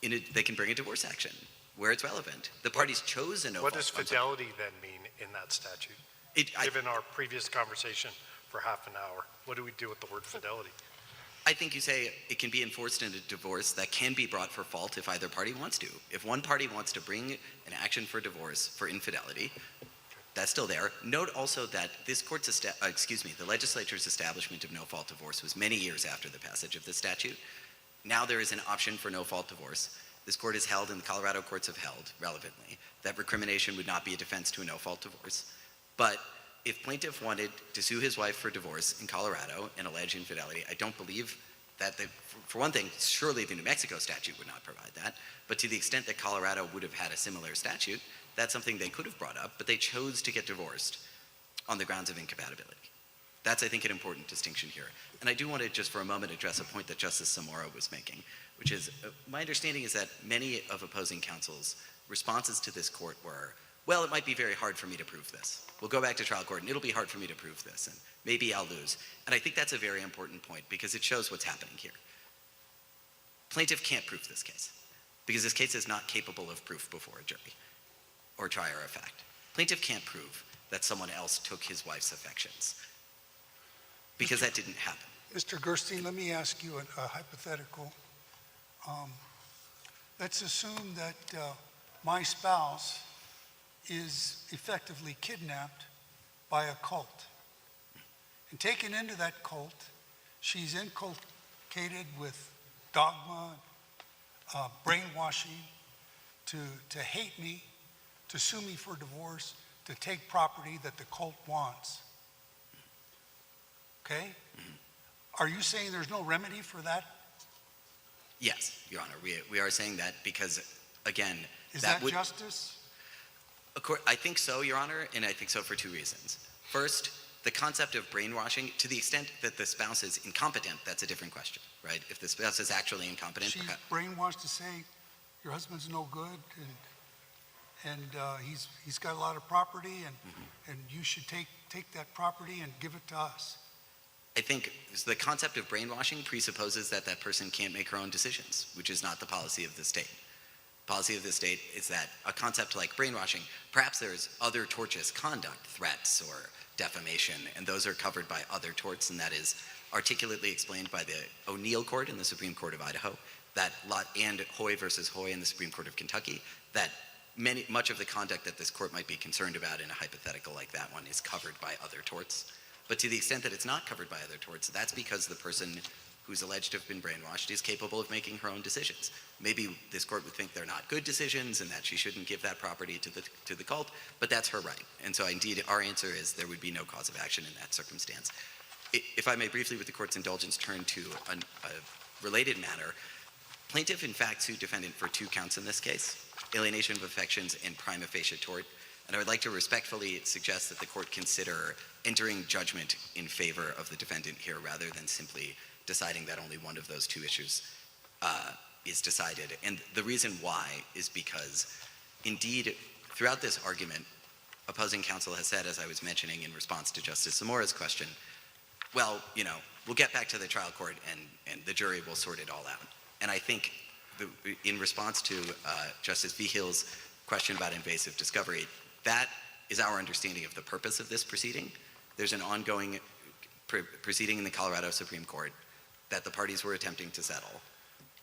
They can bring a divorce action where it's relevant. The parties chose a no-fault. What does fidelity then mean in that statute? Given our previous conversation for half an hour, what do we do with the word fidelity? I think you say it can be enforced in a divorce that can be brought for fault if either party wants to. If one party wants to bring an action for divorce for infidelity, that's still there. Note also that this court's, the legislature's establishment of no-fault divorce was many years after the passage of the statute. Now there is an option for no-fault divorce. This court has held, and the Colorado courts have held, relevantly, that recrimination would not be a defense to a no-fault divorce. But if plaintiff wanted to sue his wife for divorce in Colorado and allege infidelity, I don't believe For one thing, surely the New Mexico statute would not provide that, but to the extent that Colorado would have had a similar statute, that's something they could have brought up, but they chose to get divorced on the grounds of incompatibility. That's, I think, an important distinction here. And I do want to just for a moment address a point that Justice Zamora was making, which is, my understanding is that many of opposing counsel's responses to this court were, well, it might be very hard for me to prove this. We'll go back to trial court and it'll be hard for me to prove this, and maybe I'll lose. And I think that's a very important point because it shows what's happening here. Plaintiff can't prove this case because this case is not capable of proof before a jury or trier of fact. Plaintiff can't prove that someone else took his wife's affections because that didn't happen. Mr. Gerstein, let me ask you a hypothetical. Let's assume that my spouse is effectively kidnapped by a cult. And taken into that cult, she's inculcated with dogma, brainwashing, to hate me, to sue me for divorce, to take property that the cult wants. Okay? Are you saying there's no remedy for that? Yes, Your Honor, we are saying that because, again, Is that justice? I think so, Your Honor, and I think so for two reasons. First, the concept of brainwashing, to the extent that the spouse is incompetent, that's a different question, right? If the spouse is actually incompetent. She's brainwashed to say, your husband's no good, and he's got a lot of property, and you should take that property and give it to us. I think the concept of brainwashing presupposes that that person can't make her own decisions, which is not the policy of the state. Policy of the state is that a concept like brainwashing, perhaps there's other tortious conduct, threats or defamation, and those are covered by other torts, and that is articulately explained by the O'Neill Court in the Supreme Court of Idaho, and Hoy versus Hoy in the Supreme Court of Kentucky, that much of the conduct that this court might be concerned about in a hypothetical like that one is covered by other torts. But to the extent that it's not covered by other torts, that's because the person who's alleged to have been brainwashed is capable of making her own decisions. Maybe this court would think they're not good decisions and that she shouldn't give that property to the cult, but that's her right. And so indeed, our answer is there would be no cause of action in that circumstance. If I may briefly, with the court's indulgence, turn to a related matter, plaintiff in fact sued defendant for 2 counts in this case, alienation of affections and prima facie tort. And I would like to respectfully suggest that the court consider entering judgment in favor of the defendant here rather than simply deciding that only one of those 2 issues is decided. And the reason why is because, indeed, throughout this argument, opposing counsel has said, as I was mentioning in response to Justice Zamora's question, well, we'll get back to the trial court and the jury will sort it all out. And I think in response to Justice Vigil's question about invasive discovery, that is our understanding of the purpose of this proceeding. There's an ongoing proceeding in the Colorado Supreme Court that the parties were attempting to settle.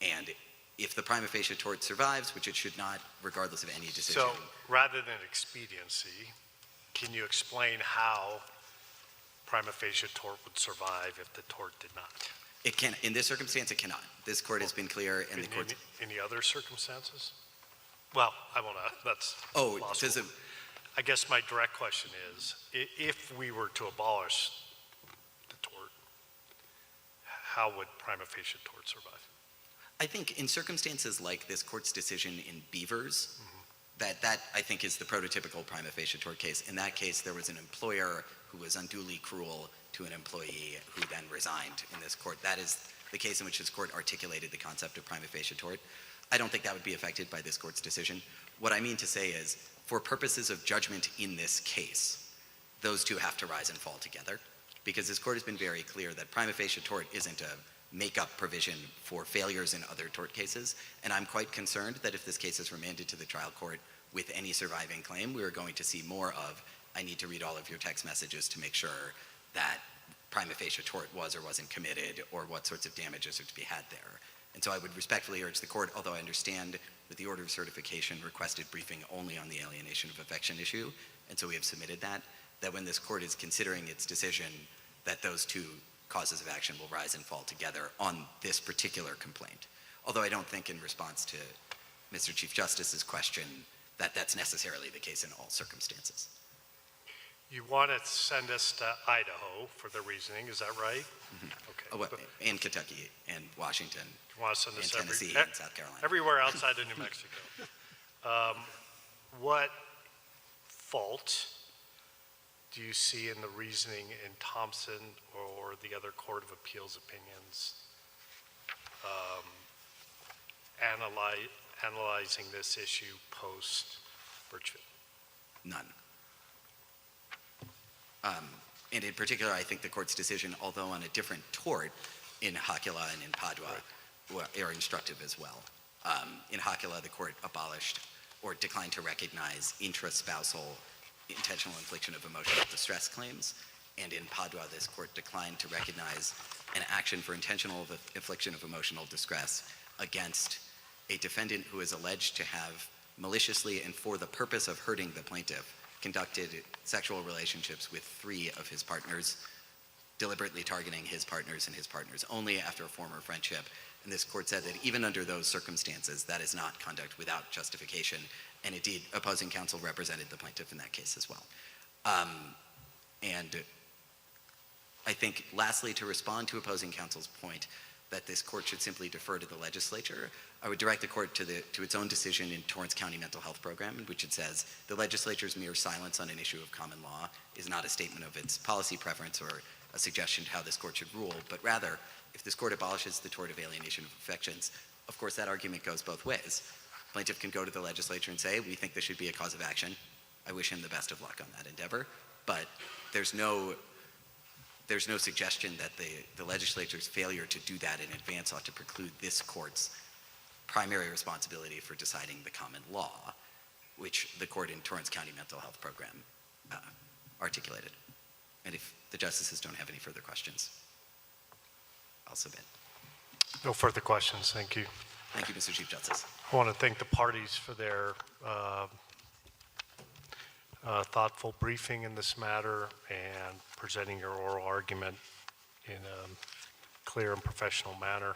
And if the prima facie tort survives, which it should not, regardless of any decision. So rather than expediency, can you explain how prima facie tort would survive if the tort did not? It can, in this circumstance, it cannot. This court has been clear, and the court. Any other circumstances? Well, I won't. That's does it? I guess my direct question is, if we were to abolish the tort, how would prima facie tort survive? I think in circumstances like this court's decision in Beavers, that I think is the prototypical prima facie tort case. In that case, there was an employer who was unduly cruel to an employee who then resigned in this court. That is the case in which this court articulated the concept of prima facie tort. I don't think that would be affected by this court's decision. What I mean to say is, for purposes of judgment in this case, those 2 have to rise and fall together, because this court has been very clear that prima facie tort isn't a make-up provision for failures in other tort cases, and I'm quite concerned that if this case is remanded to the trial court with any surviving claim, we are going to see more of, I need to read all of your text messages to make sure that prima facie tort was or wasn't committed, or what sorts of damages are to be had there. And so I would respectfully urge the court, although I understand that the order of certification requested briefing only on the alienation of affection issue, and so we have submitted that when this court is considering its decision, that those 2 causes of action will rise and fall together on this particular complaint. Although I don't think, in response to Mr. Chief Justice's question, that that's necessarily the case in all circumstances. You want to send us to Idaho for the reasoning, is that right? Mm-hmm. Okay. Okay. Oh, well, and Kentucky and Washington You want to send and this Tennessee and South Carolina. everywhere outside of New Mexico. What fault do you see in the reasoning in Thompson or the other Court of Appeals opinions analyzing this issue post-Birchfield? None. And in particular, I think the court's decision, although on a different tort in Hocula and in Padua, are instructive as well. In Hocula, the court abolished or declined to recognize intraspousal intentional infliction of emotional distress claims. And in Padua, this court declined to recognize an action for intentional infliction of emotional distress against a defendant who is alleged to have maliciously and for the purpose of hurting the plaintiff conducted sexual relationships with 3 of his partners, deliberately targeting his partners and his partners only after a former friendship. And this court said that even under those circumstances, that is not conduct without justification. And indeed, opposing counsel represented the plaintiff in that case as well. And I think, lastly, to respond to opposing counsel's point that this court should simply defer to the legislature, I would direct the court to its own decision in Torrance County Mental Health Program, in which it says the legislature's mere silence on an issue of common law is not a statement of its policy preference or a suggestion to how this court should rule, but rather, if this court abolishes the tort of alienation of affections, of course that argument goes both ways. Plaintiff can go to the legislature and say, we think this should be a cause of action. I wish him the best of luck on that endeavor, but there's no suggestion that the legislature's failure to do that in advance ought to preclude this court's primary responsibility for deciding the common law, which the court in Torrance County Mental Health Program articulated. And if the justices don't have any further questions, I'll submit. No further questions. Thank you. Thank you, Mr. Chief Justice. I want to thank the parties for their thoughtful briefing in this matter and presenting your oral argument in a clear and professional manner.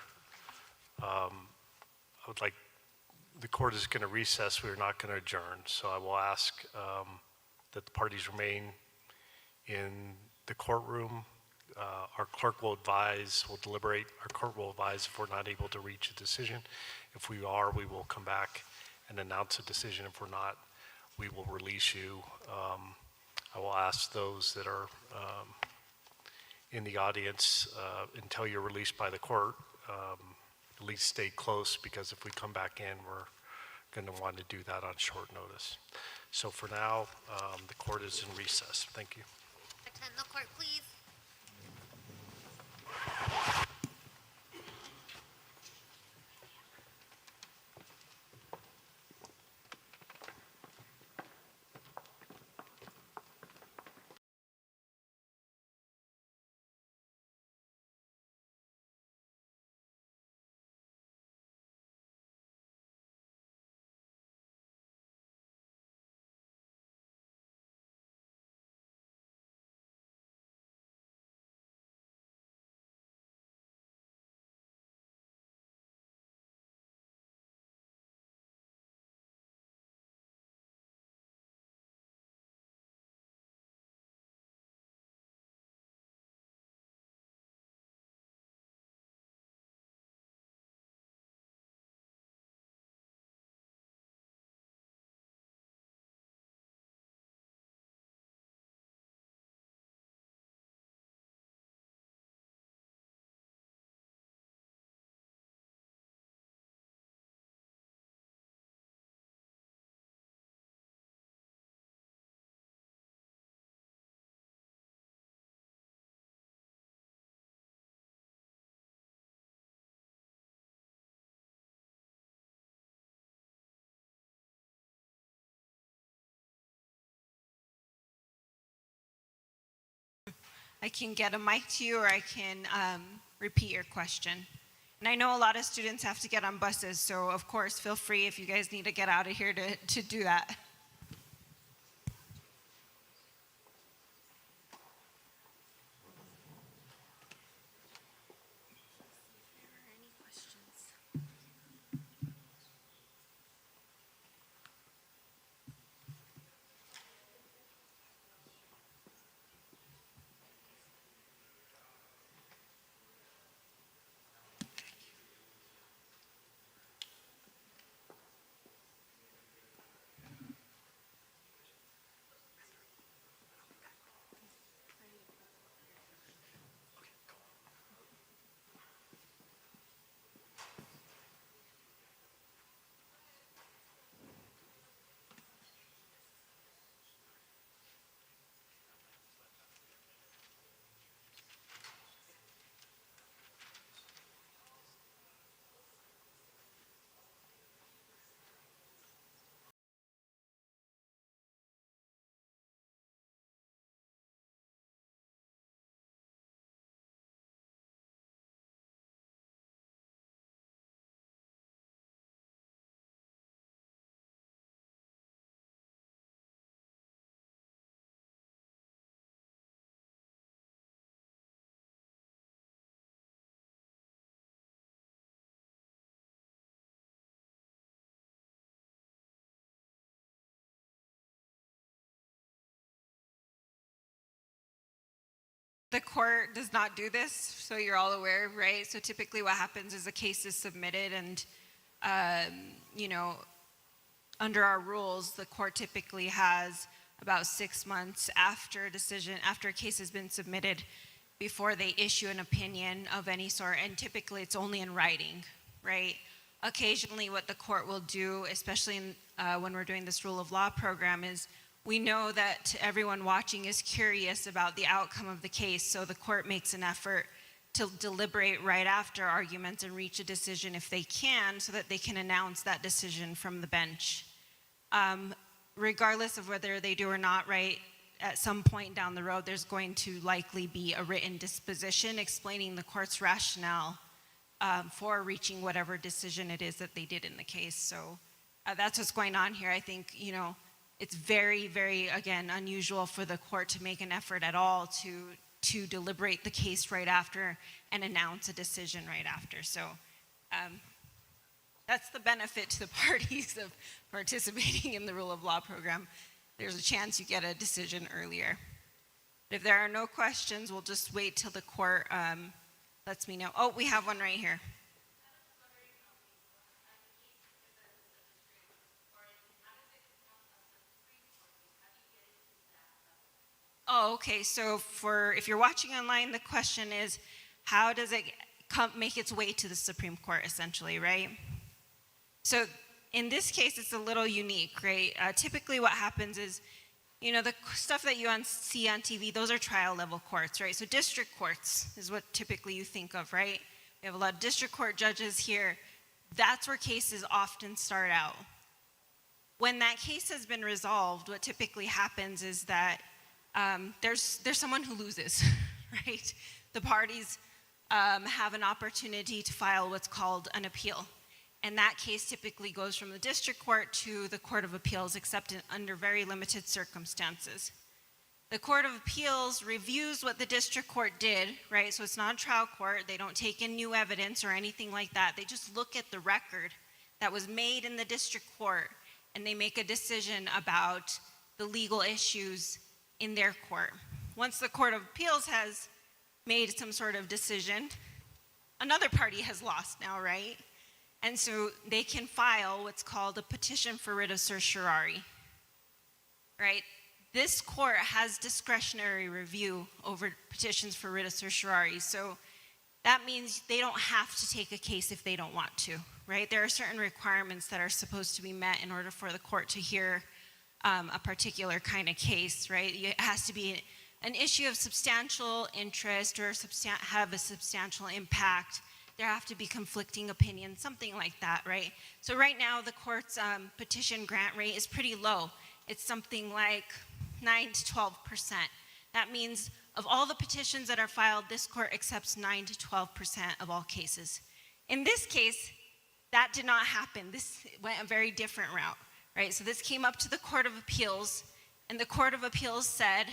The court is going to recess. We're not going to adjourn. So I will ask that the parties remain in the courtroom. Our clerk will deliberate. Our court will advise if we're not able to reach a decision. If we are, we will come back and announce a decision. If we're not, we will release you. I will ask those that are in the audience until you're released by the court, at least stay close, because if we come back in, we're going to want to do that on short notice. So for now, the court is in recess. Thank you. Attend the court, please. I can get a mic to you, or I can repeat your question. And I know a lot of students have to get on buses, so of course, feel free if you guys need to get out of here to do that. The court does not do this, so you're all aware, right? So typically what happens is a case is submitted and, under our rules, the court typically has about 6 months after a case has been submitted before they issue an opinion of any sort, and typically it's only in writing, right? Occasionally what the court will do, especially when we're doing this rule of law program, is we know that everyone watching is curious about the outcome of the case, so the court makes an effort to deliberate right after arguments and reach a decision if they can, so that they can announce that decision from the bench. Regardless of whether they do or not, right, at some point down the road, there's going to likely be a written disposition explaining the court's rationale for reaching whatever decision it is that they did in the case. So that's what's going on here. I think, it's very, very, again, unusual for the court to make an effort at all to deliberate the case right after and announce a decision right after. So that's the benefit to the parties of participating in the rule of law program. There's a chance you get a decision earlier. But if there are no questions, we'll just wait till the court lets me know. Oh, we have one right here. Oh, okay. So if you're watching online, the question is, how does it make its way to the Supreme Court, essentially, right? So in this case, it's a little unique, right? Typically what happens is, the stuff that you see on TV, those are trial level courts, right? So district courts is what typically you think of, right? We have a lot of district court judges here. That's where cases often start out. When that case has been resolved, what typically happens is that there's someone who loses, right? The parties have an opportunity to file what's called an appeal. And that case typically goes from the district court to the Court of Appeals, except under very limited circumstances. The Court of Appeals reviews what the district court did, right? So it's not a trial court. They don't take in new evidence or anything like that. They just look at the record that was made in the district court, and they make a decision about the legal issues in their court. Once the Court of Appeals has made some sort of decision, another party has lost now, right? And so they can file what's called a petition for writ of certiorari, right? This court has discretionary review over petitions for writ of certiorari. So that means they don't have to take a case if they don't want to, right? There are certain requirements that are supposed to be met in order for the court to hear a particular kind of case, right? It has to be an issue of substantial interest or have a substantial impact. There have to be conflicting opinions, something like that, right? So right now, the court's petition grant rate is pretty low. It's something like 9 to 12%. That means of all the petitions that are filed, this court accepts 9 to 12% of all cases. In this case, that did not happen. This went a very different route, right? So this came up to the Court of Appeals, and the Court of Appeals said,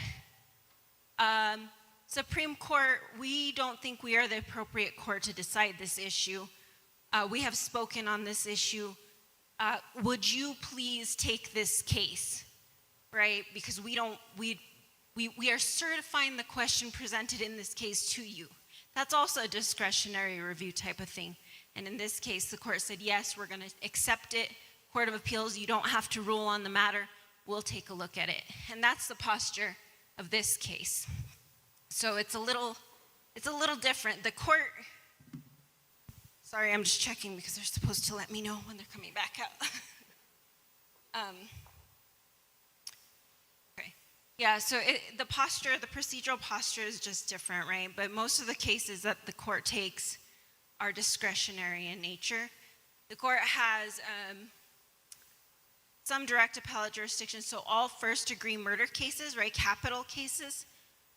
Supreme Court, we don't think we are the appropriate court to decide this issue. We have spoken on this issue. Would you please take this case, right? Because we are certifying the question presented in this case to you. That's also a discretionary review type of thing. And in this case, the court said, yes, we're going to accept it. Court of Appeals, you don't have to rule on the matter. We'll take a look at it. And that's the posture of this case. So it's a little different. The court, sorry, I'm just checking because they're supposed to let me know when they're coming back out. Okay. Yeah, so the procedural posture is just different, right? But most of the cases that the court takes are discretionary in nature. The court has some direct appellate jurisdiction, so all first-degree murder cases, right, capital cases,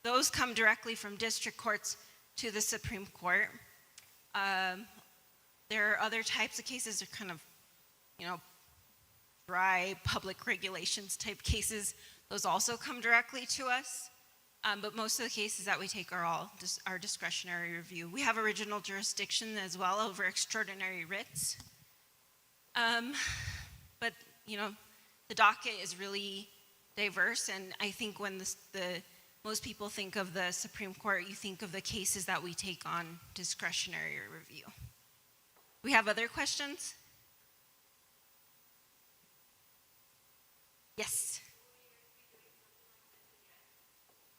those come directly from district courts to the Supreme Court. There are other types of cases that are kind of, dry public regulations type cases. Those also come directly to us. But most of the cases that we take are all our discretionary review. We have original jurisdiction as well over extraordinary writs. But, the docket is really diverse, and I think when the most people think of the Supreme Court, you think of the cases that we take on discretionary review. We have other questions? Yes.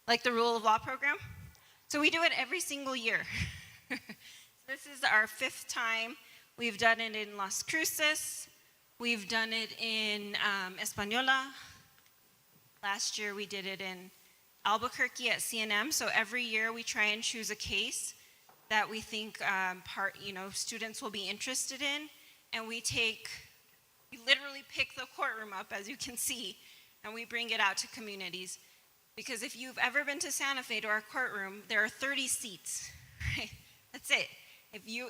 Like the rule of law program? So we do it every single year. This is our 5th time. We've done it in Las Cruces. We've done it in Española. Last year we did it in Albuquerque at CNM. So every year we try and choose a case that we think students will be interested in, and we literally pick the courtroom up, as you can see, and we bring it out to communities. Because if you've ever been to Santa Fe to our courtroom, there are 30 seats, right? That's it.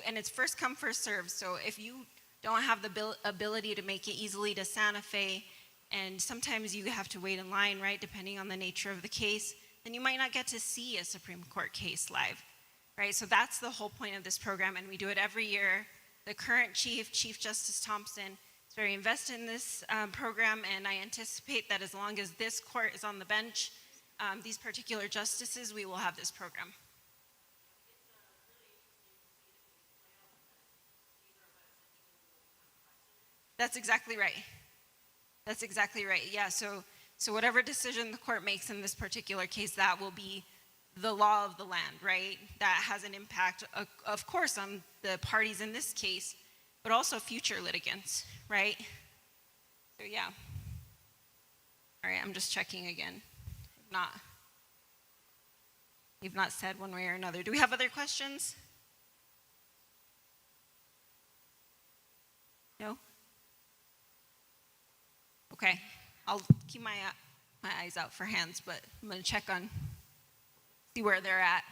And it's first come, first served. So if you don't have the ability to make it easily to Santa Fe, and sometimes you have to wait in line, right, depending on the nature of the case, then you might not get to see a Supreme Court case live, right? So that's the whole point of this program, and we do it every year. The current Chief Justice Thompson, is very invested in this program, and I anticipate that as long as this court is on the bench, these particular justices, we will have this program. That's exactly right. That's exactly right. Yeah, so whatever decision the court makes in this particular case, that will be the law of the land, right? That has an impact, of course, on the parties in this case, but also future litigants, right? So yeah. All right, I'm just checking again. You've not said one way or another. Do we have other questions? No? Okay, I'll keep my eyes out for hands, but I'm going to check see where they're at.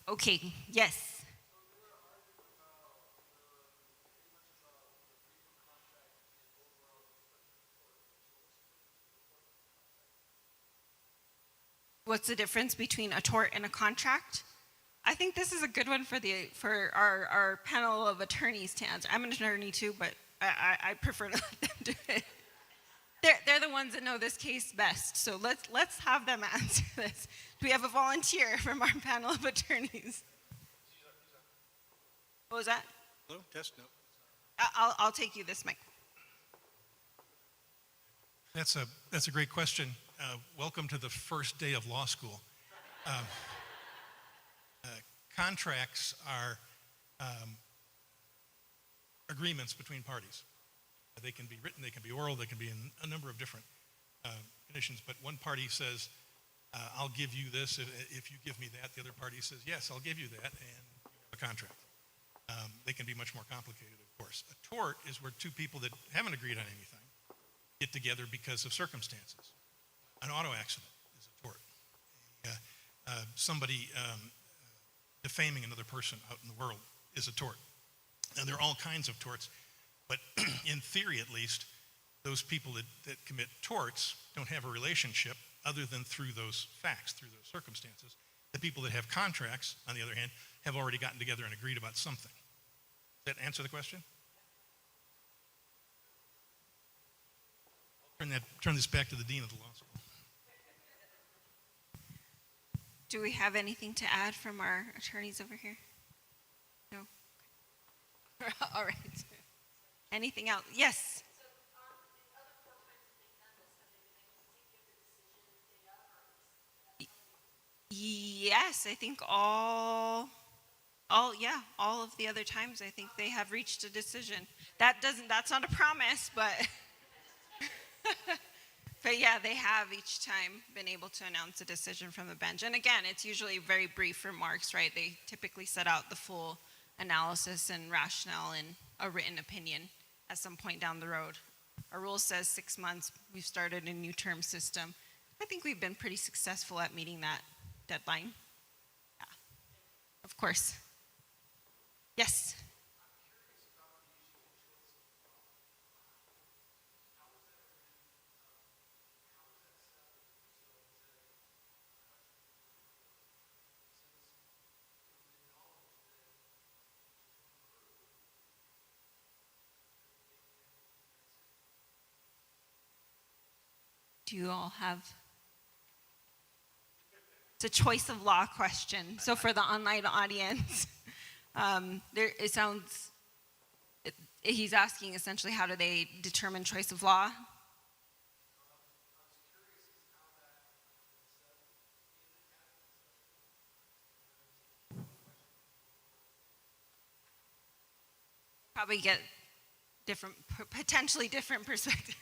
Okay, yes. What's the difference between a tort and a contract? I think this is a good one for our panel of attorneys to answer. I'm an attorney too, but I prefer to let them do it. They're the ones that know this case best, so let's have them answer this. Do we have a volunteer from our panel of attorneys? What was that? Hello, test, no. I'll take you this mic. That's a great question. Welcome to the first day of law school. Contracts are agreements between parties. They can be written, they can be oral, they can be in a number of different conditions, but one party says, I'll give you this if you give me that. The other party says, yes, I'll give you that, and you have a contract. They can be much more complicated, of course. A tort is where two people that haven't agreed on anything get together because of circumstances. An auto accident is a tort. Somebody defaming another person out in the world is a tort. And there are all kinds of torts, but in theory at least, those people that commit torts don't have a relationship other than through those facts, through those circumstances. The people that have contracts, on the other hand, have already gotten together and agreed about something. Does that answer the question? I'll turn this back to the Dean of the Law School. Do we have anything to add from our attorneys over here? No? All right. Anything else? Yes. Yes, I think all of the other times I think they have reached a decision. That's not a promise, but but yeah, they have each time been able to announce a decision from the bench. And again, it's usually very brief remarks, right? They typically set out the full analysis and rationale a written opinion at some point down the road. Our rule says 6 months. We've started a new term system. I think we've been pretty successful at meeting that deadline. Yeah, of course. Yes. Do you all have? It's a choice of law question. So for the online audience, it sounds, he's asking essentially how do they determine choice of law? Probably get potentially different perspectives.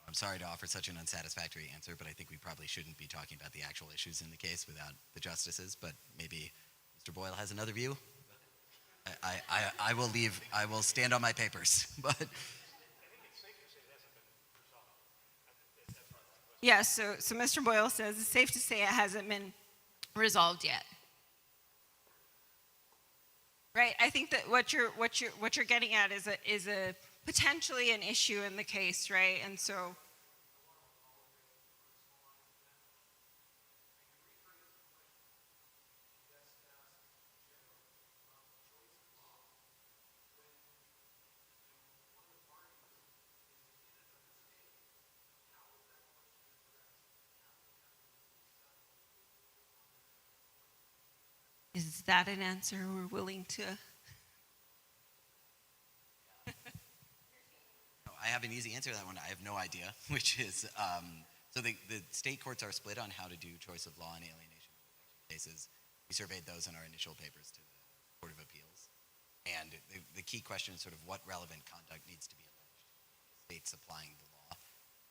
I'm sorry to offer such an unsatisfactory answer, but I think we probably shouldn't be talking about the actual issues in the case without the justices, but maybe Mr. Boyle has another view? I will leave, I will stand on my papers, but. Yeah, so Mr. Boyle says it's safe to say it hasn't been resolved yet. Right, I think that what you're getting at is a potentially an issue in the case, right? And so is that an answer we're willing to? I have an easy answer to that one. I have no idea, which is, so the state courts are split on how to do choice of law and alienation cases. We surveyed those in our initial papers to the Court of Appeals. And the key question is sort of what relevant conduct needs to be alleged. States applying the law,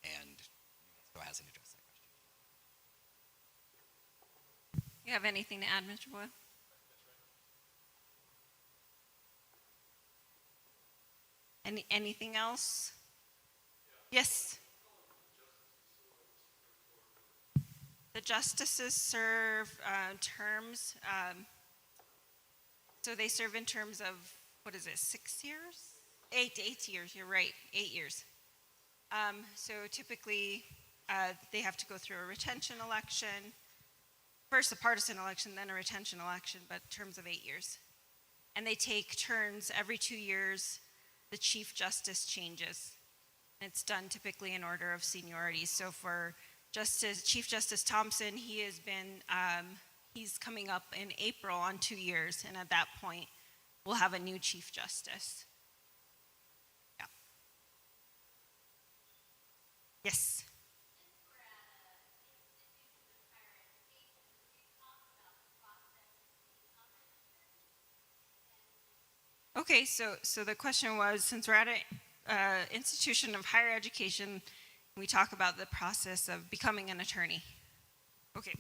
and New Mexico hasn't addressed that question. You have anything to add, Mr. Boyle? Anything else? Yes. The justices serve terms. So they serve in terms of, what is it, 6 years? 8 years, you're right, 8 years. So typically they have to go through a retention election. First a partisan election, then a retention election, but terms of 8 years. And they take turns every 2 years. The Chief Justice changes. It's done typically in order of seniority. So for Chief Justice Thompson, he has been, he's coming up in April on 2 years, and at that point, we'll have a new Chief Justice. Yeah. Yes. Okay, so the question was, since we're at an institution of higher education, we talk about the process of becoming an attorney. Okay,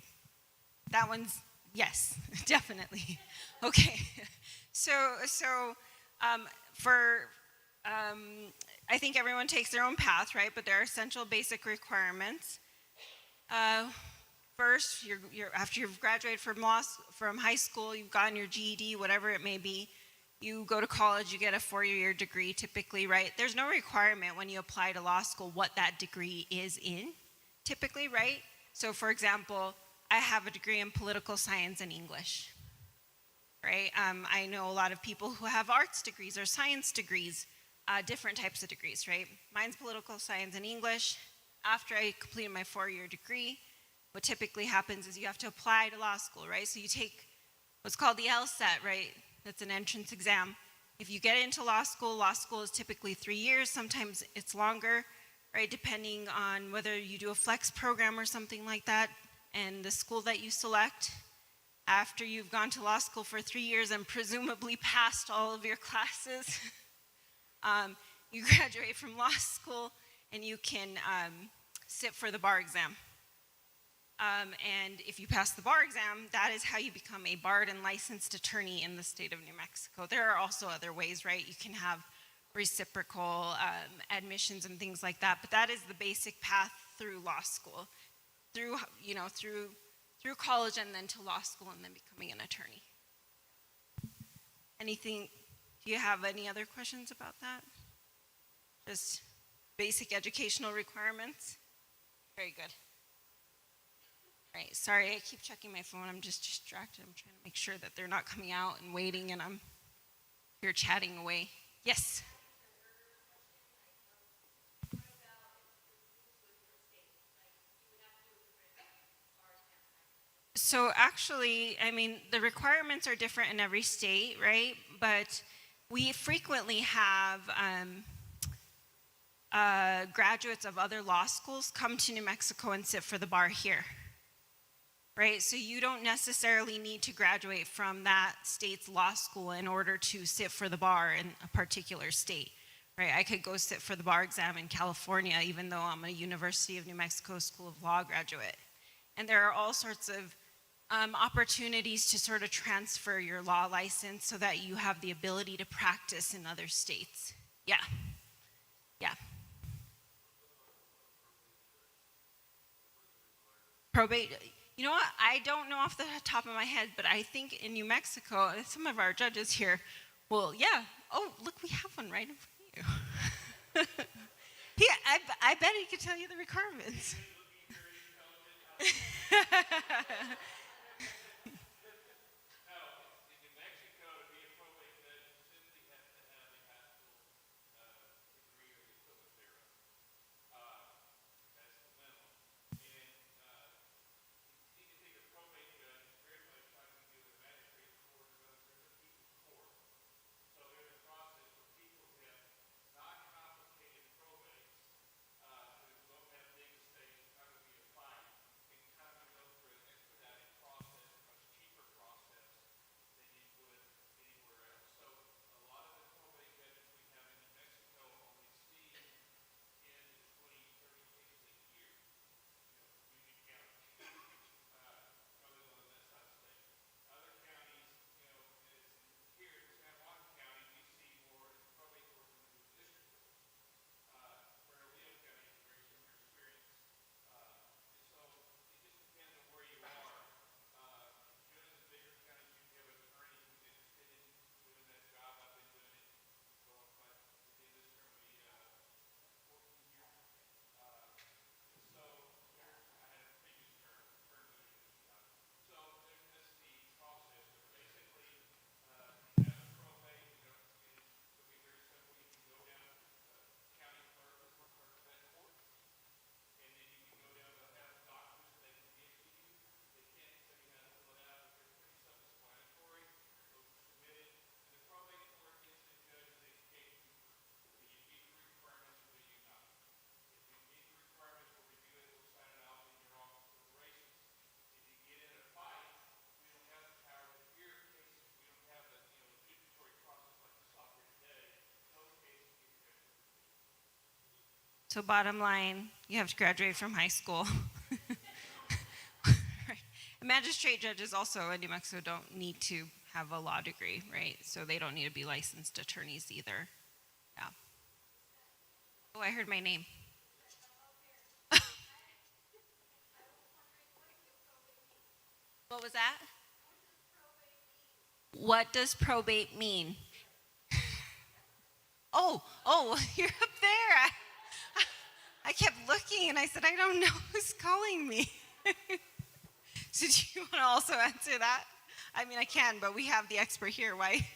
that one's yes, definitely. Okay, I think everyone takes their own path, right? But there are essential basic requirements. First, after you've graduated from high school, you've gotten your GED, whatever it may be. You go to college, you get a 4-year degree typically, right? There's no requirement when you apply to law school what that degree is in, typically, right? So for example, I have a degree in political science and English, right? I know a lot of people who have arts degrees or science degrees, different types of degrees, right? Mine's political science and English. After I completed my 4-year degree, what typically happens is you have to apply to law school, right? So you take what's called the LSAT, right? That's an entrance exam. If you get into law school is typically 3 years. Sometimes it's longer, right? Depending on whether you do a flex program or something like that, and the school that you select. After you've gone to law school for 3 years and presumably passed all of your classes, you graduate from law school and you can sit for the bar exam. And if you pass the bar exam, that is how you become a barred and licensed attorney in the state of New Mexico. There are also other ways, right? You can have reciprocal admissions and things like that, but that is the basic path through law school, through college and then to law school and then becoming an attorney. Anything, do you have any other questions about that? Just basic educational requirements? Very good. All right, sorry, I keep checking my phone. I'm just distracted. I'm trying to make sure that they're not coming out and waiting and I'm here chatting away. Yes? So actually, I mean, the requirements are different in every state, right? But we frequently have graduates of other law schools come to New Mexico and sit for the bar here, right? So you don't necessarily need to graduate from that state's law school in order to sit for the bar in a particular state, right? I could go sit for the bar exam in California, even though I'm a University of New Mexico School of Law graduate. And there are all sorts of opportunities to sort of transfer your law license so that you have the ability to practice in other states. Yeah. Yeah. Probate, you know what? I don't know off the top of my head, but I think in New Mexico, some of our judges here, well, yeah. Oh, look, we have one right in front of you. Yeah, I bet he could tell you the requirements. So bottom line, you have to graduate from high school. Right. Magistrate judges also in New Mexico don't need to have a law degree, right? So they don't need to be licensed attorneys either. Yeah. Oh, I heard my name. What was that? What does probate mean? Oh, you're up there. I kept looking and I said, I don't know who's calling me. So do you want to also answer that? I mean, I can, but we have the expert here. Why?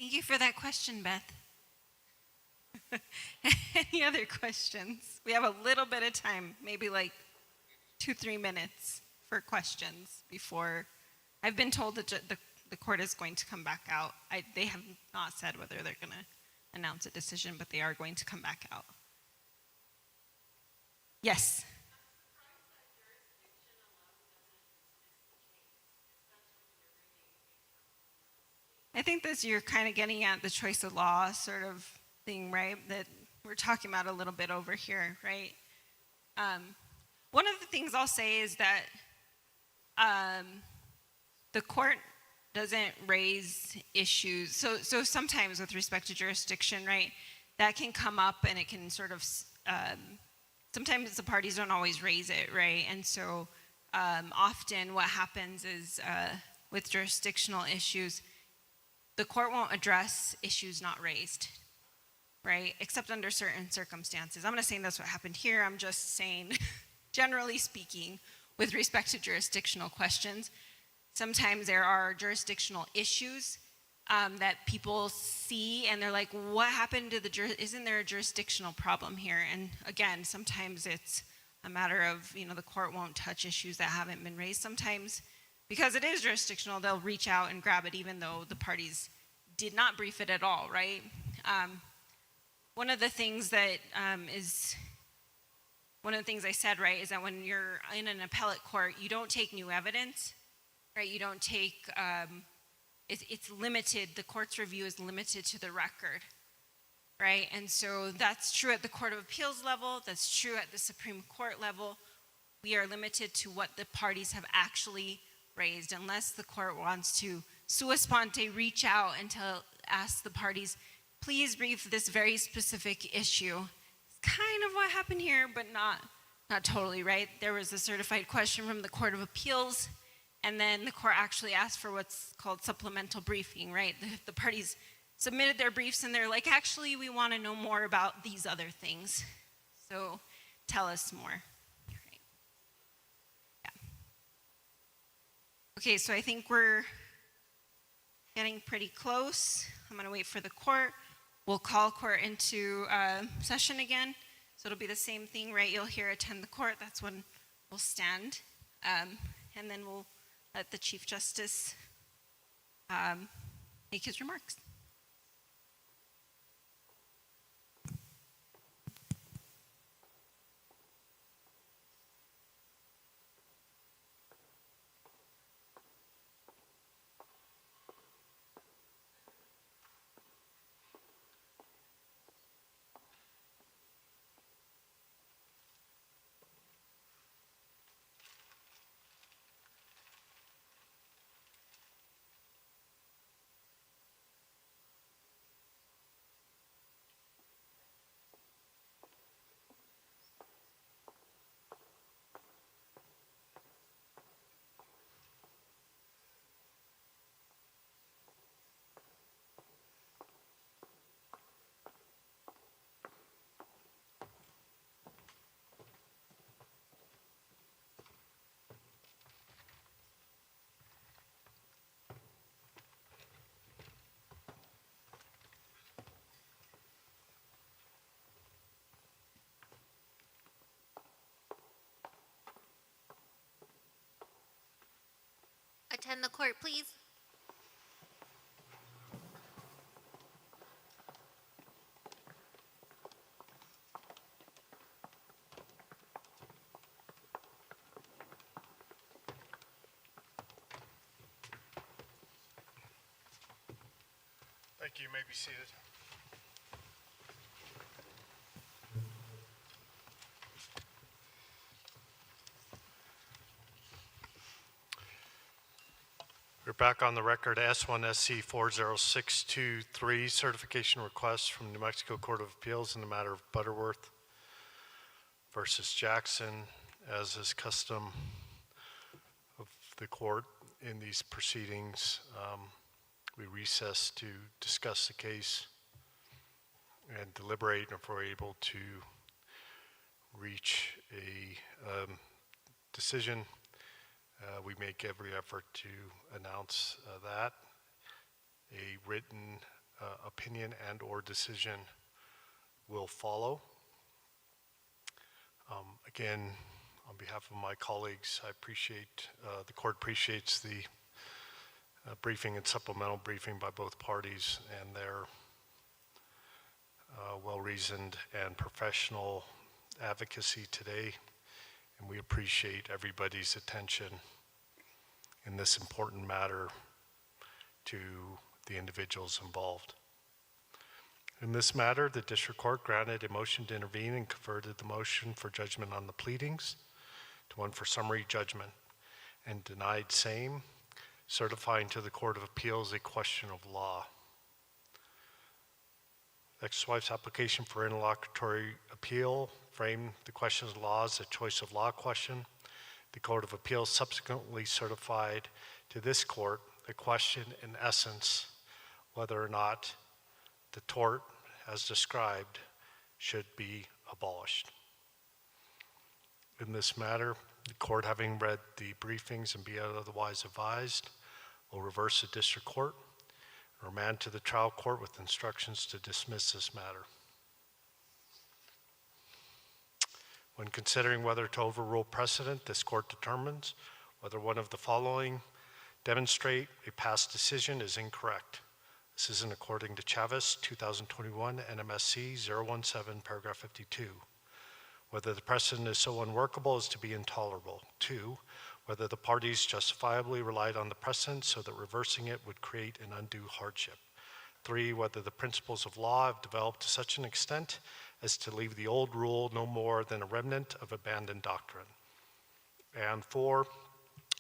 Thank you for that question, Beth. Any other questions? We have a little bit of time, maybe like 2-3 minutes for questions before. I've been told that the court is going to come back out. They have not said whether they're going to announce a decision, but they are going to come back out. Yes. I think this you're kind of getting at the choice of law sort of thing, right? That we're talking about a little bit over here, right? One of the things I'll say is that the court doesn't raise issues. So sometimes with respect to jurisdiction, right, that can come up and it can sort of, sometimes the parties don't always raise it, right? And so often what happens is with jurisdictional issues, the court won't address issues not raised, right? Except under certain circumstances. I'm not saying that's what happened here. I'm just saying, generally speaking, with respect to jurisdictional questions, sometimes there are jurisdictional issues that people see and they're like, what happened to isn't there a jurisdictional problem here? And again, sometimes it's a matter of, the court won't touch issues that haven't been raised. Sometimes, because it is jurisdictional, they'll reach out and grab it even though the parties did not brief it at all, right? One of the things that one of the things I said, right, is that when you're in an appellate court, you don't take new evidence, right? You don't take, it's limited, the court's review is limited to the record, right? And so that's true at the Court of Appeals level, that's true at the Supreme Court level. We are limited to what the parties have actually raised, unless the court wants to sua sponte reach out and ask the parties, please brief this very specific issue. It's kind of what happened here, but not totally, right? There was a certified question from the Court of Appeals, and then the court actually asked for what's called supplemental briefing, right? The parties submitted their briefs and they're like, actually, we want to know more about these other things. So tell us more. Right. Yeah. Okay, so I think we're getting pretty close. I'm going to wait for the court. We'll call court into session again. So it'll be the same thing, right? You'll hear attend the court. That's when we'll stand. And then we'll let the Chief Justice make his remarks. Attend the court, please. Thank you. You may be seated. We're back on the record, S-1-SC-40623, certification request from New Mexico Court of Appeals in the matter of Butterworth versus Jackson. As is custom of the court in these proceedings, we recess to discuss the case and deliberate. And if we're able to reach a decision, we make every effort to announce that. A written opinion and/or decision will follow. Again, on behalf of my colleagues, I appreciate, the court appreciates the briefing and supplemental briefing by both parties and their well-reasoned and professional advocacy today. And we appreciate everybody's attention in this important matter to the individuals involved. In this matter, the district court granted a motion to intervene and converted the motion for judgment on the pleadings to one for summary judgment and denied same, certifying to the Court of Appeals a question of law. Ex-wife's application for interlocutory appeal framed the question of law as a choice of law question. The Court of Appeals subsequently certified to this court a question in essence whether or not the tort, as described, should be abolished. In this matter, the court, having read the briefings and be otherwise advised, will reverse the district court and remand to the trial court with instructions to dismiss this matter. When considering whether to overrule precedent, this court determines whether one of the following demonstrate a past decision is incorrect. This is in according to Chavez, 2021, NMSC 017, paragraph 52. Whether the precedent is so unworkable as to be intolerable. 2, whether the parties justifiably relied on the precedent so that reversing it would create an undue hardship. 3, whether the principles of law have developed to such an extent as to leave the old rule no more than a remnant of abandoned doctrine. And 4,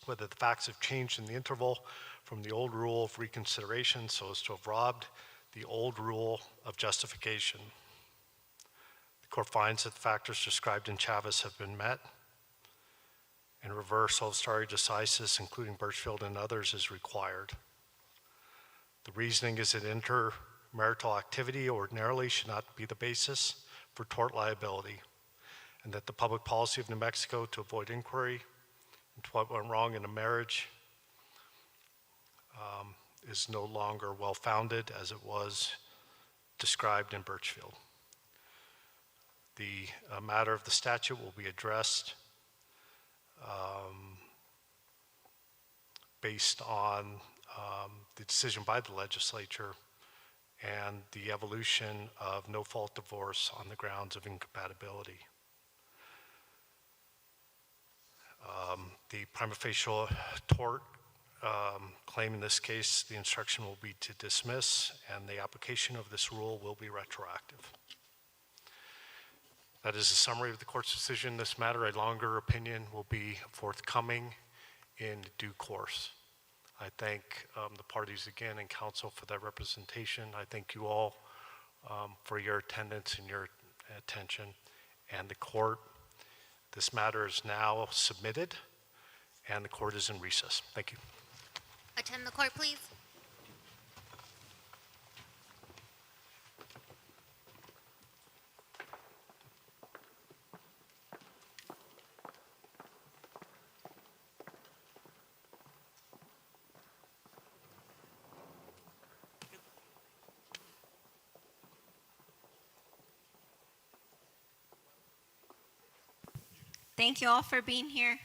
whether the facts have changed in the interval from the old rule of reconsideration so as to have robbed the old rule of justification. The court finds that the factors described in Chavez have been met, and reversal of stare decisis, including Birchfield and others, is required. The reasoning is that intermarital activity ordinarily should not be the basis for tort liability, and that the public policy of New Mexico to avoid inquiry into what went wrong in a marriage is no longer well-founded as it was described in Birchfield. The matter of the statute will be addressed based on the decision by the legislature and the evolution of no-fault divorce on the grounds of incompatibility. The prima facie tort claim in this case, the instruction will be to dismiss, and the application of this rule will be retroactive. That is a summary of the court's decision in this matter. A longer opinion will be forthcoming in due course. I thank the parties again and counsel for their representation. I thank you all for your attendance and your attention. And the court, this matter is now submitted, and the court is in recess. Thank you. Attend the court, please. Thank you all for being here.